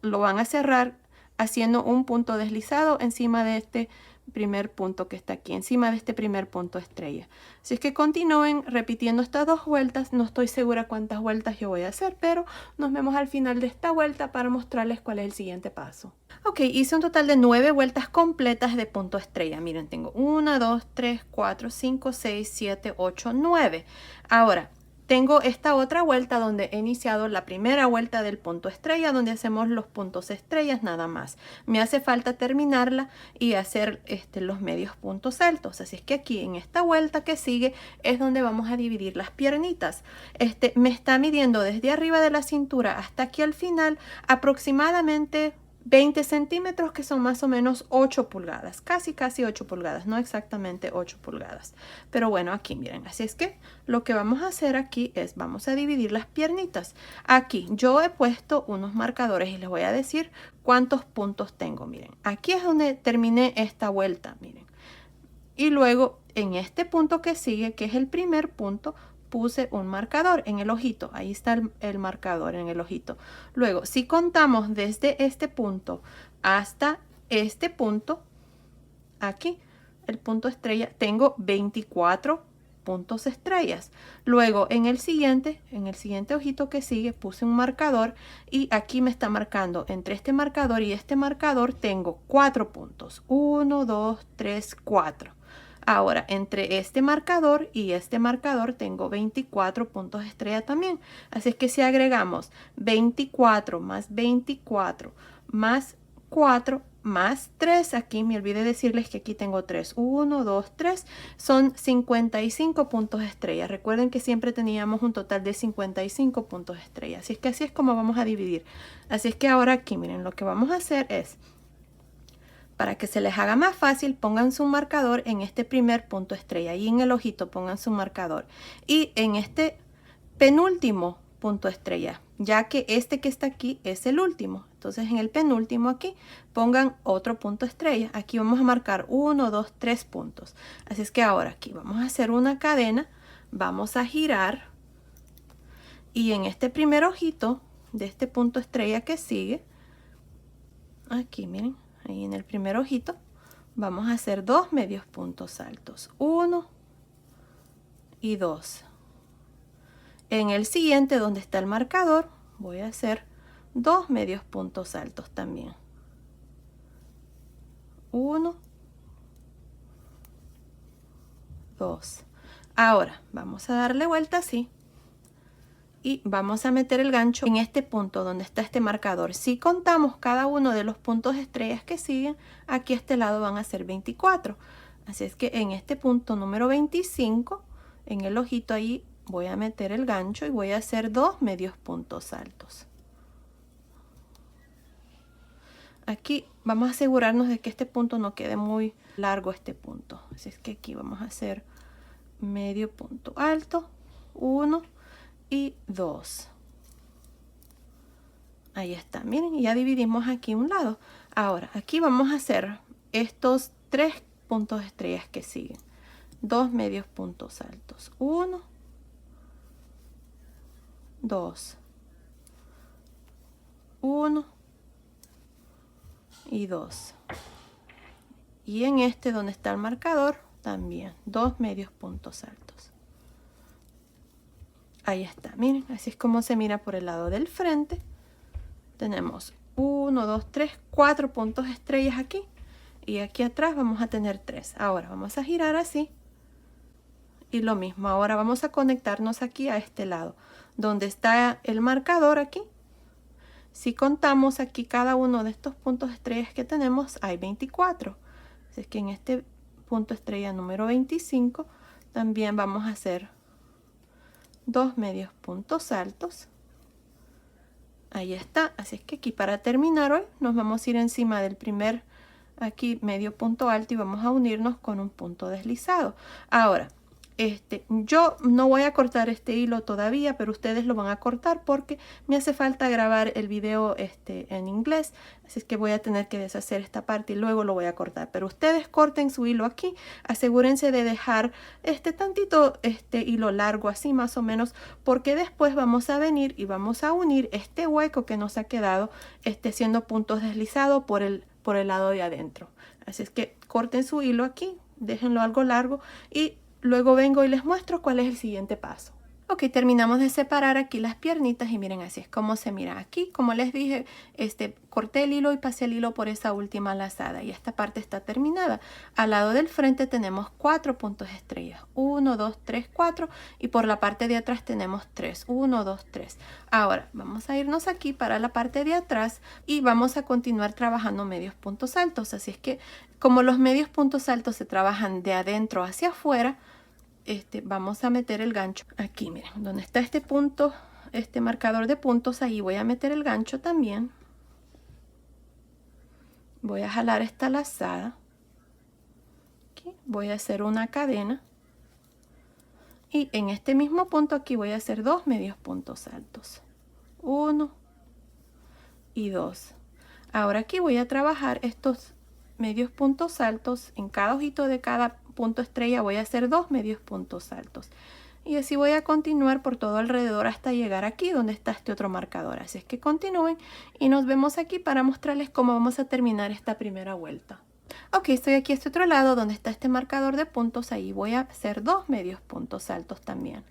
lo van a cerrar haciendo un punto deslizado encima de este primer punto que está aquí, encima de este primer punto estrella. Así es que continúen repitiendo estas 2 vueltas. No estoy segura cuántas vueltas yo voy a hacer, pero nos vemos al final de esta vuelta para mostrarles cuál es el siguiente paso. Ok, hice un total de 9 vueltas completas de punto estrella. Miren, tengo 1, 2, 3, 4, 5, 6, 7, 8, 9. Ahora, tengo esta otra vuelta donde he iniciado la primera vuelta del punto estrella, donde hacemos los puntos estrellas nada más. Me hace falta terminarla y hacer los medios puntos altos. Así es que aquí en esta vuelta que sigue es donde vamos a dividir las piernitas. Me está midiendo desde arriba de la cintura hasta aquí al final aproximadamente 20 centímetros, que son más o menos 8 pulgadas, casi 8 pulgadas, no exactamente 8 pulgadas. Pero bueno, aquí miren, así es que lo que vamos a hacer aquí es, vamos a dividir las piernitas. Aquí yo he puesto unos marcadores y les voy a decir cuántos puntos tengo. Miren, aquí es donde terminé esta vuelta, miren. Y luego en este punto que sigue, que es el primer punto, puse un marcador en el ojito. Ahí está el marcador en el ojito. Luego, si contamos desde este punto hasta este punto, aquí, el punto estrella, tengo 24 puntos estrellas. Luego, en el siguiente ojito que sigue, puse un marcador y aquí me está marcando entre este marcador y este marcador tengo 4 puntos. 1, 2, 3, 4. Ahora, entre este marcador y este marcador tengo 24 puntos estrella también. Así es que si agregamos 24 más 24 más 4 más 3, aquí me olvidé decirles que aquí tengo 3. 1, 2, 3, son 55 puntos estrella. Recuerden que siempre teníamos un total de 55 puntos estrella. Así es que así es como vamos a dividir. Así es que ahora aquí, miren, lo que vamos a hacer es, para que se les haga más fácil, pongan su marcador en este primer punto estrella y en el ojito pongan su marcador. Y en este penúltimo punto estrella, ya que este que está aquí es el último. Entonces en el penúltimo aquí pongan otro punto estrella. Aquí vamos a marcar 1, 2, 3 puntos. Así es que ahora aquí vamos a hacer una cadena, vamos a girar y en este primer ojito de este punto estrella que sigue, aquí miren, ahí en el primer ojito, vamos a hacer 2 medios puntos altos, 1 y 2. En el siguiente, donde está el marcador, voy a hacer 2 medios puntos altos también, 1, 2. Ahora vamos a darle vuelta así y vamos a meter el gancho en este punto donde está este marcador. Si contamos cada uno de los puntos estrellas que siguen, aquí a este lado van a ser 24. Así es que en este punto número 25, en el ojito ahí, voy a meter el gancho y voy a hacer 2 medios puntos altos. Aquí vamos a asegurarnos de que este punto no quede muy largo, este punto. Así es que aquí vamos a hacer medio punto alto, 1 y 2. Ahí está, miren, ya dividimos aquí un lado. Ahora aquí vamos a hacer estos 3 puntos estrellas que siguen. 2 medios puntos altos, 1, 2, 1 y 2. Y en este donde está el marcador también 2 medios puntos altos. Ahí está, miren, así es como se mira por el lado del frente. Tenemos 1, 2, 3, 4 puntos estrellas aquí. Y aquí atrás vamos a tener 3. Ahora vamos a girar así. Y lo mismo, ahora vamos a conectarnos aquí a este lado, donde está el marcador aquí. Si contamos aquí cada uno de estos puntos estrellas que tenemos, hay 24. Así es que en este punto estrella número 25 también vamos a hacer 2 medios puntos altos. Ahí está. Así es que aquí para terminar hoy nos vamos a ir encima del primer aquí medio punto alto y vamos a unirnos con un punto deslizado. Ahora yo no voy a cortar este hilo todavía, pero ustedes lo van a cortar porque me hace falta grabar el video en inglés, así es que voy a tener que deshacer esta parte y luego lo voy a cortar. Pero ustedes corten su hilo aquí, asegúrense de dejar tantito hilo largo así más o menos, porque después vamos a venir y vamos a unir este hueco que nos ha quedado siendo puntos deslizados por el lado de adentro. Así es que corten su hilo aquí, déjenlo algo largo y luego vengo y les muestro cuál es el siguiente paso. Ok, terminamos de separar aquí las piernitas y miren, así es como se mira aquí. Como les dije, corté el hilo y pasé el hilo por esa última lazada y esta parte está terminada. Al lado del frente tenemos 4 puntos estrellas, 1, 2, 3, 4 y por la parte de atrás tenemos 3, 1, 2, 3. Ahora vamos a irnos aquí para la parte de atrás y vamos a continuar trabajando medios puntos altos. Así es que como los medios puntos altos se trabajan de adentro hacia afuera, vamos a meter el gancho aquí, miren, donde está este punto, este marcador de puntos, ahí voy a meter el gancho también. Voy a jalar esta lazada. Aquí voy a hacer una cadena. Y en este mismo punto aquí voy a hacer 2 medios puntos altos. 1 y 2. Ahora aquí voy a trabajar estos medios puntos altos. En cada ojito de cada punto estrella voy a hacer 2 medios puntos altos y así voy a continuar por todo alrededor hasta llegar aquí donde está este otro marcador. Así es que continúen y nos vemos aquí para mostrarles cómo vamos a terminar esta primera vuelta. Ok, estoy aquí a este otro lado donde está este marcador de puntos. Ahí voy a hacer 2 medios puntos altos también.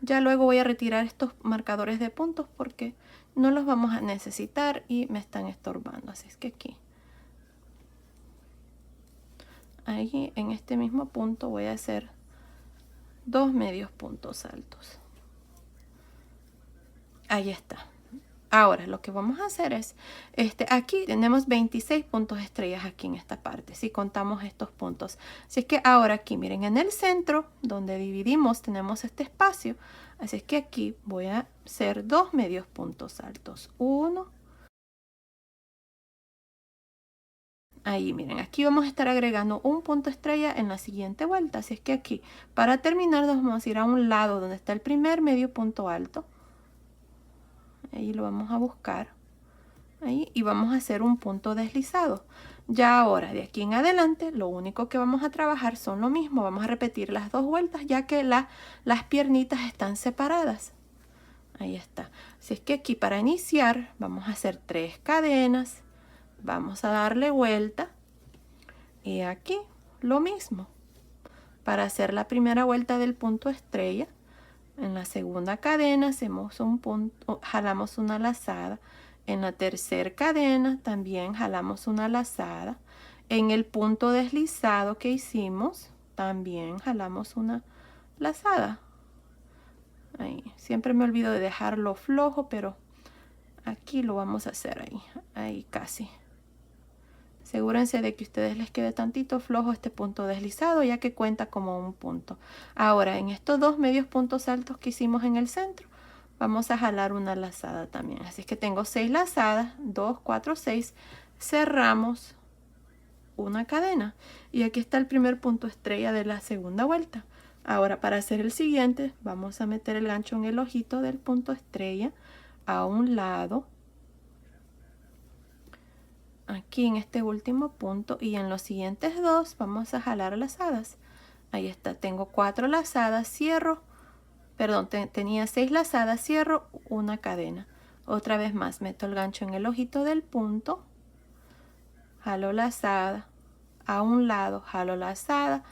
Ya luego voy a retirar estos marcadores de puntos porque no los vamos a necesitar y me están estorbando. Así es que aquí, ahí en este mismo punto voy a hacer 2 medios puntos altos. Ahí está. Ahora lo que vamos a hacer es, aquí tenemos 26 puntos estrellas aquí en esta parte, si contamos estos puntos. Así es que ahora aquí, miren, en el centro, donde dividimos, tenemos este espacio. Así es que aquí voy a hacer 2 medios puntos altos. 1. Ahí, miren, aquí vamos a estar agregando un punto estrella en la siguiente vuelta. Así es que aquí, para terminar, nos vamos a ir a un lado donde está el primer medio punto alto. Ahí lo vamos a buscar. Ahí, y vamos a hacer un punto deslizado. Ya ahora, de aquí en adelante, lo único que vamos a trabajar son lo mismo. Vamos a repetir las 2 vueltas, ya que las piernitas están separadas. Ahí está. Así es que aquí, para iniciar, vamos a hacer 3 cadenas. Vamos a darle vuelta y aquí lo mismo. Para hacer la primera vuelta del punto estrella, en la segunda cadena hacemos un punto, jalamos una lazada. En la tercera cadena también jalamos una lazada. En el punto deslizado que hicimos también jalamos una lazada. Ahí, siempre me olvido de dejarlo flojo, pero aquí lo vamos a hacer ahí casi. Asegúrense de que a ustedes les quede tantito flojo este punto deslizado, ya que cuenta como un punto. Ahora, en estos dos medios puntos altos que hicimos en el centro, vamos a jalar una lazada también. Así que tengo 6 lazadas, 2, 4, 6. Cerramos una cadena. Y aquí está el primer punto estrella de la segunda vuelta. Ahora, para hacer el siguiente, vamos a meter el gancho en el ojito del punto estrella a un lado, aquí en este último punto, y en los siguientes dos vamos a jalar lazadas. Ahí está, tengo 4 lazadas, cierro, perdón, tenía 6 lazadas, cierro una cadena. Otra vez más, meto el gancho en el ojito del punto, jalo lazada, a un lado jalo lazada,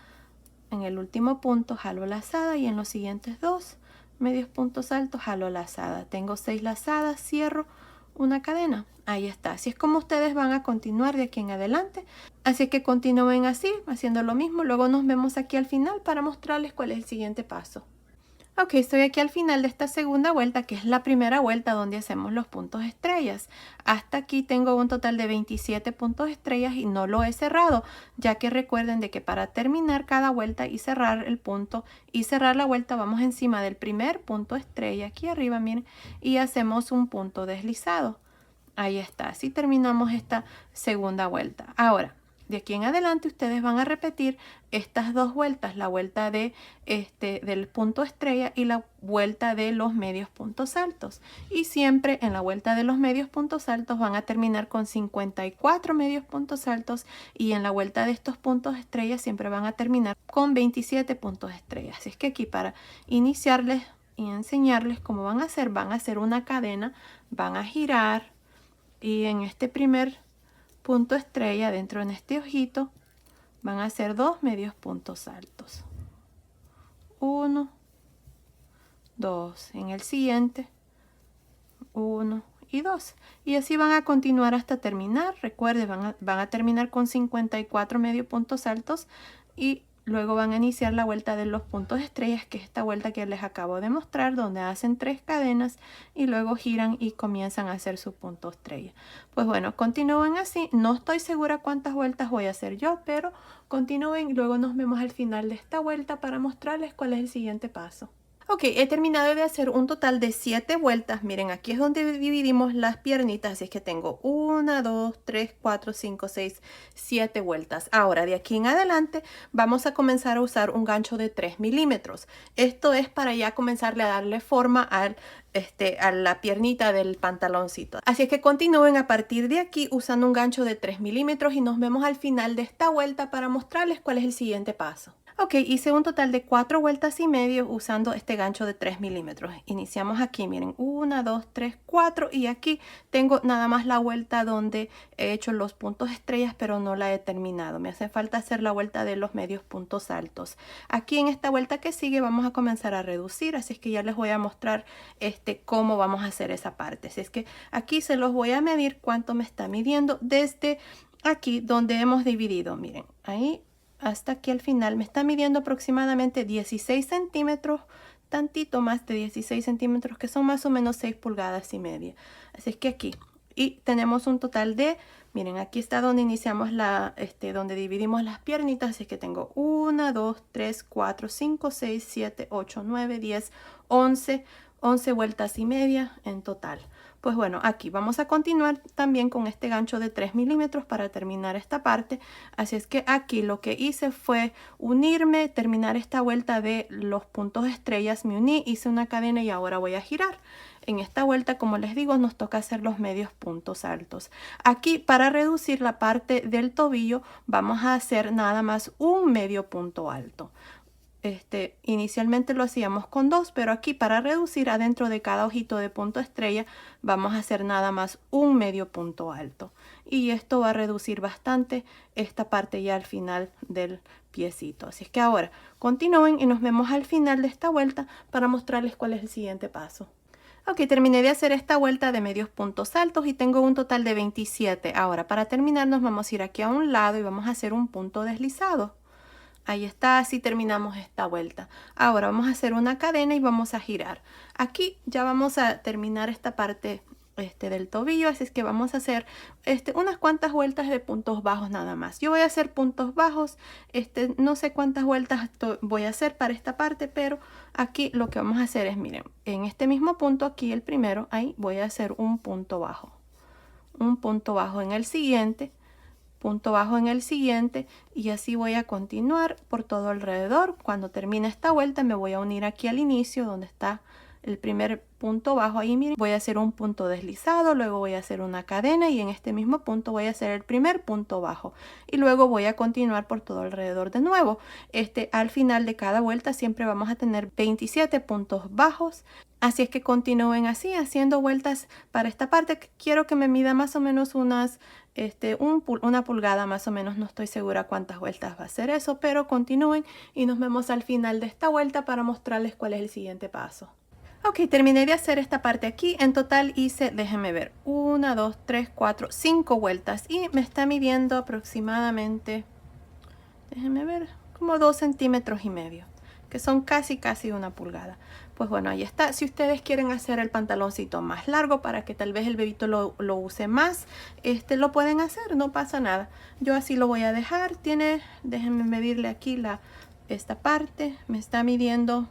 en el último punto jalo lazada, y en los siguientes dos medios puntos altos jalo lazada. Tengo 6 lazadas, cierro una cadena. Ahí está. Así es como ustedes van a continuar de aquí en adelante. Así que continúen así, haciendo lo mismo. Luego nos vemos aquí al final para mostrarles cuál es el siguiente paso. Ok, estoy aquí al final de esta segunda vuelta, que es la primera vuelta donde hacemos los puntos estrellas. Hasta aquí tengo un total de 27 puntos estrellas y no lo he cerrado, ya que recuerden de que para terminar cada vuelta y cerrar el punto y cerrar la vuelta, vamos encima del primer punto estrella, aquí arriba, miren, y hacemos un punto deslizado. Ahí está, así terminamos esta segunda vuelta. Ahora, de aquí en adelante ustedes van a repetir estas dos vueltas, la vuelta del punto estrella y la vuelta de los medios puntos altos. Y siempre en la vuelta de los medios puntos altos van a terminar con 54 medios puntos altos, y en la vuelta de estos puntos estrellas siempre van a terminar con 27 puntos estrellas. Así es que aquí, para iniciarles y enseñarles cómo van a hacer una cadena, van a girar, y en este primer punto estrella, dentro en este ojito, van a hacer 2 medios puntos altos. 1, 2. En el siguiente, 1 y 2. Y así van a continuar hasta terminar. Recuerden, van a terminar con 54 medios puntos altos, y luego van a iniciar la vuelta de los puntos estrellas, que es esta vuelta que les acabo de mostrar, donde hacen 3 cadenas y luego giran y comienzan a hacer su punto estrella. Pues bueno, continúen así. No estoy segura cuántas vueltas voy a hacer yo, pero continúen y luego nos vemos al final de esta vuelta para mostrarles cuál es el siguiente paso. Ok, he terminado de hacer un total de 7 vueltas. Miren, aquí es donde dividimos las piernitas, así es que tengo 1, 2, 3, 4, 5, 6, 7 vueltas. Ahora, de aquí en adelante, vamos a comenzar a usar un gancho de 3 milímetros. Esto es para ya comenzarle a darle forma a la piernita del pantaloncito. Así es que continúen a partir de aquí usando un gancho de 3 milímetros, y nos vemos al final de esta vuelta para mostrarles cuál es el siguiente paso. Ok, hice un total de 4 vueltas y medio usando este gancho de 3 milímetros. Iniciamos aquí, miren, 1, 2, 3, 4, y aquí tengo nada más la vuelta donde he hecho los puntos estrellas, pero no la he terminado. Me hace falta hacer la vuelta de los medios puntos altos. Aquí en esta vuelta que sigue vamos a comenzar a reducir, así es que ya les voy a mostrar cómo vamos a hacer esa parte. Así es que aquí se los voy a medir cuánto me está midiendo desde aquí donde hemos dividido. Miren, ahí hasta aquí al final me está midiendo aproximadamente 16 centímetros, tantito más de 16 centímetros, que son más o menos 6 pulgadas y media. Así es que aquí, y tenemos un total de, miren, aquí está donde iniciamos donde dividimos las piernitas, así que tengo 1, 2, 3, 4, 5, 6, 7, 8, 9, 10, 11 vueltas y media en total. Pues bueno, aquí vamos a continuar también con este gancho de 3 milímetros para terminar esta parte. Así es que aquí lo que hice fue unirme, terminar esta vuelta de los puntos estrellas, me uní, hice una cadena y ahora voy a girar. En esta vuelta, como les digo, nos toca hacer los medios puntos altos. Aquí, para reducir la parte del tobillo, vamos a hacer nada más un medio punto alto. Inicialmente lo hacíamos con 2, pero aquí, para reducir, adentro de cada ojito de punto estrella vamos a hacer nada más un medio punto alto, y esto va a reducir bastante esta parte ya al final del piecito. Así es que ahora continúen y nos vemos al final de esta vuelta para mostrarles cuál es el siguiente paso. Ok, terminé de hacer esta vuelta de medios puntos altos y tengo un total de 27. Ahora, para terminar, nos vamos a ir aquí a un lado y vamos a hacer un punto deslizado. Ahí está, así terminamos esta vuelta. Ahora vamos a hacer una cadena y vamos a girar. Aquí ya vamos a terminar esta parte del tobillo, así es que vamos a hacer unas cuantas vueltas de puntos bajos nada más. Yo voy a hacer puntos bajos, no sé cuántas vueltas voy a hacer para esta parte, pero aquí lo que vamos a hacer es, miren, en este mismo punto aquí, el primero, ahí voy a hacer un punto bajo en el siguiente, punto bajo en el siguiente, y así voy a continuar por todo alrededor. Cuando termine esta vuelta me voy a unir aquí al inicio donde está el primer punto bajo. Ahí miren, voy a hacer un punto deslizado, luego voy a hacer una cadena y en este mismo punto voy a hacer el primer punto bajo y luego voy a continuar por todo alrededor de nuevo. Al final de cada vuelta siempre vamos a tener 27 puntos bajos. Así es que continúen así haciendo vueltas para esta parte. Quiero que me mida más o menos unas una pulgada más o menos, no estoy segura cuántas vueltas va a ser eso, pero continúen y nos vemos al final de esta vuelta para mostrarles cuál es el siguiente paso. Ok, terminé de hacer esta parte aquí. En total hice, déjenme ver, 1, 2, 3, 4, 5 vueltas y me está midiendo aproximadamente, déjenme ver, como 2 centímetros y medio, que son casi una pulgada. Pues bueno, ahí está. Si ustedes quieren hacer el pantaloncito más largo para que tal vez el bebito lo use más, lo pueden hacer, no pasa nada. Yo así lo voy a dejar. Déjenme medirle aquí esta parte. Me está midiendo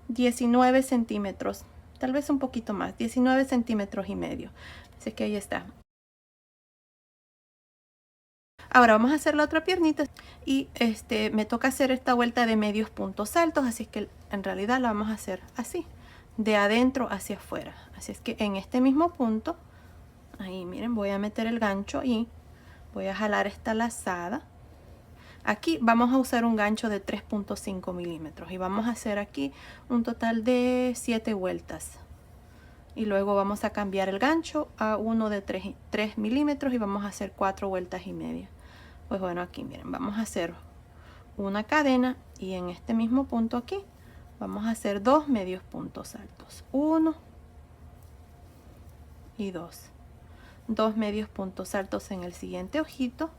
19 centímetros, tal vez un poquito más, 19 centímetros y medio. Así que ahí está. Ahora vamos a hacer la otra piernita y me toca hacer esta vuelta de medios puntos altos, así que en realidad la vamos a hacer así, de adentro hacia afuera. Así es que en este mismo punto, ahí miren, voy a meter el gancho y voy a jalar esta lazada. Aquí vamos a usar un gancho de 3.5 milímetros y vamos a hacer aquí un total de 7 vueltas. Y luego vamos a cambiar el gancho a uno de 3 milímetros y vamos a hacer 4 vueltas y media. Pues bueno, aquí miren, vamos a hacer una cadena y en este mismo punto aquí vamos a hacer 2 medios puntos altos. 1 y 2. 2 medios puntos altos en el siguiente ojito.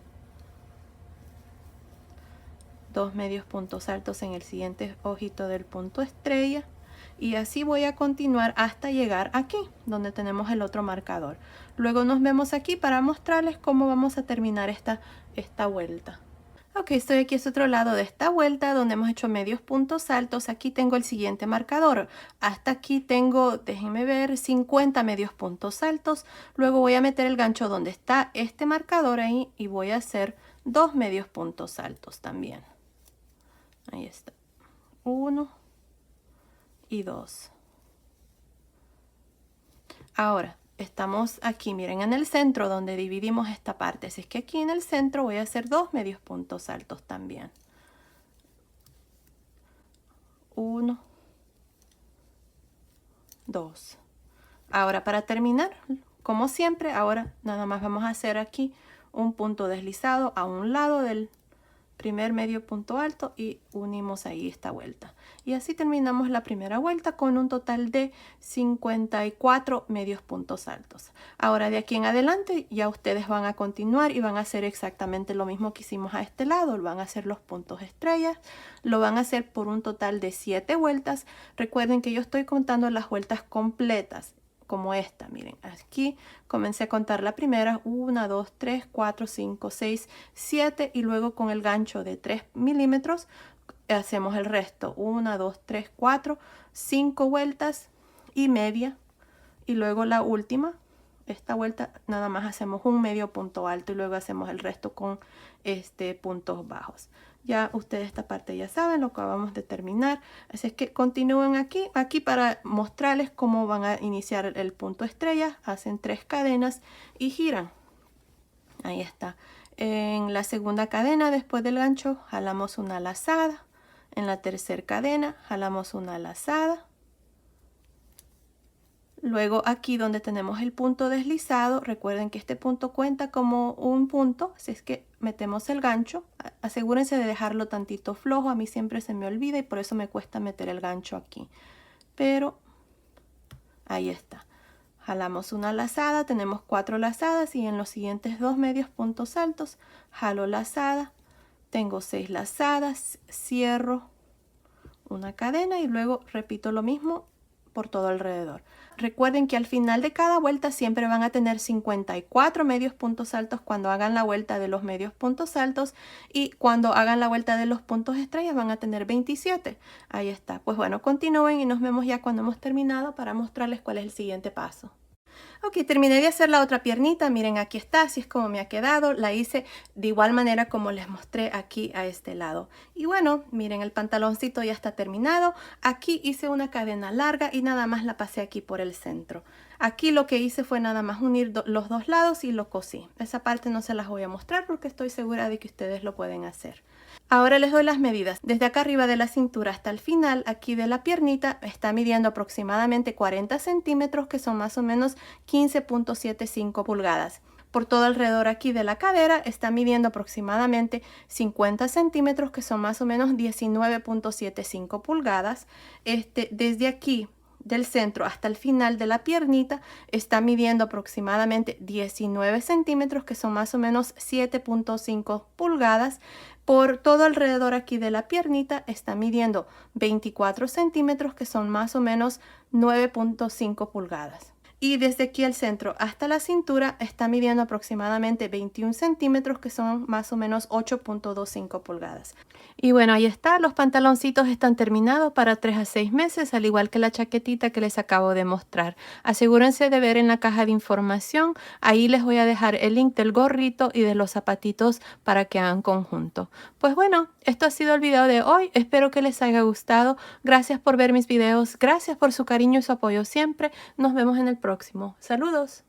2 medios puntos altos en el siguiente ojito del punto estrella. Y así voy a continuar hasta llegar aquí, donde tenemos el otro marcador. Luego nos vemos aquí para mostrarles cómo vamos a terminar esta vuelta. Ok, estoy aquí a este otro lado de esta vuelta donde hemos hecho medios puntos altos. Aquí tengo el siguiente marcador. Hasta aquí tengo, déjenme ver, 50 medios puntos altos. Luego voy a meter el gancho donde está este marcador ahí y voy a hacer 2 medios puntos altos también. Ahí está. 1 y 2. Ahora estamos aquí, miren, en el centro donde dividimos esta parte. Así es que aquí en el centro voy a hacer 2 medios puntos altos también. 1, 2. Ahora para terminar, como siempre, ahora nada más vamos a hacer aquí un punto deslizado a un lado del primer medio punto alto y unimos ahí esta vuelta. Y así terminamos la primera vuelta con un total de 54 medios puntos altos. Ahora de aquí en adelante ya ustedes van a continuar y van a hacer exactamente lo mismo que hicimos a este lado. Van a hacer los puntos estrellas, lo van a hacer por un total de 7 vueltas. Recuerden que yo estoy contando las vueltas completas, como esta, miren, aquí comencé a contar la primera, 1, 2, 3, 4, 5, 6, 7 y luego con el gancho de 3 milímetros hacemos el resto, 1, 2, 3, 4, 5 vueltas y media y luego la última, esta vuelta nada más hacemos un medio punto alto y luego hacemos el resto con puntos bajos. Ya ustedes esta parte ya saben, lo acabamos de terminar. Así es que continúen aquí para mostrarles cómo van a iniciar el punto estrella. Hacen 3 cadenas y giran. Ahí está. En la segunda cadena, después del gancho, jalamos una lazada. En la tercera cadena, jalamos una lazada. Luego aquí donde tenemos el punto deslizado, recuerden que este punto cuenta como un punto, así es que metemos el gancho. Asegúrense de dejarlo tantito flojo, a mí siempre se me olvida y por eso me cuesta meter el gancho aquí. Pero ahí está. Jalamos una lazada, tenemos 4 lazadas y en los siguientes 2 medios puntos altos jalo lazada, tengo 6 lazadas, cierro una cadena y luego repito lo mismo por todo alrededor. Recuerden que al final de cada vuelta siempre van a tener 54 medios puntos altos cuando hagan la vuelta de los medios puntos altos, y cuando hagan la vuelta de los puntos estrellas van a tener 27. Ahí está. Pues bueno, continúen y nos vemos ya cuando hemos terminado para mostrarles cuál es el siguiente paso. Ok, terminé de hacer la otra piernita. Miren, aquí está, así es como me ha quedado. La hice de igual manera como les mostré aquí a este lado. Y bueno, miren, el pantaloncito ya está terminado. Aquí hice una cadena larga y nada más la pasé aquí por el centro. Aquí lo que hice fue nada más unir los dos lados y lo cosí. Esa parte no se las voy a mostrar porque estoy segura de que ustedes lo pueden hacer. Ahora les doy las medidas. Desde acá arriba de la cintura hasta el final, aquí de la piernita, está midiendo aproximadamente 40 centímetros, que son más o menos 15.75 pulgadas. Por todo alrededor aquí de la cadera está midiendo aproximadamente 50 centímetros, que son más o menos 19.75 pulgadas. Desde aquí del centro hasta el final de la piernita está midiendo aproximadamente 19 centímetros, que son más o menos 7.5 pulgadas. Por todo alrededor aquí de la piernita está midiendo 24 centímetros, que son más o menos 9.5 pulgadas. Y desde aquí al centro hasta la cintura está midiendo aproximadamente 21 centímetros, que son más o menos 8.25 pulgadas. Y bueno, ahí está, los pantaloncitos están terminados para 3 a 6 meses, al igual que la chaquetita que les acabo de mostrar. Asegúrense de ver en la caja de información, ahí les voy a dejar el link del gorrito y de los zapatitos para que hagan conjunto. Pues bueno, esto ha sido el video de hoy, espero que les haya gustado. Gracias por ver mis videos, gracias por su cariño y su apoyo siempre. Nos vemos en el próximo. Saludos.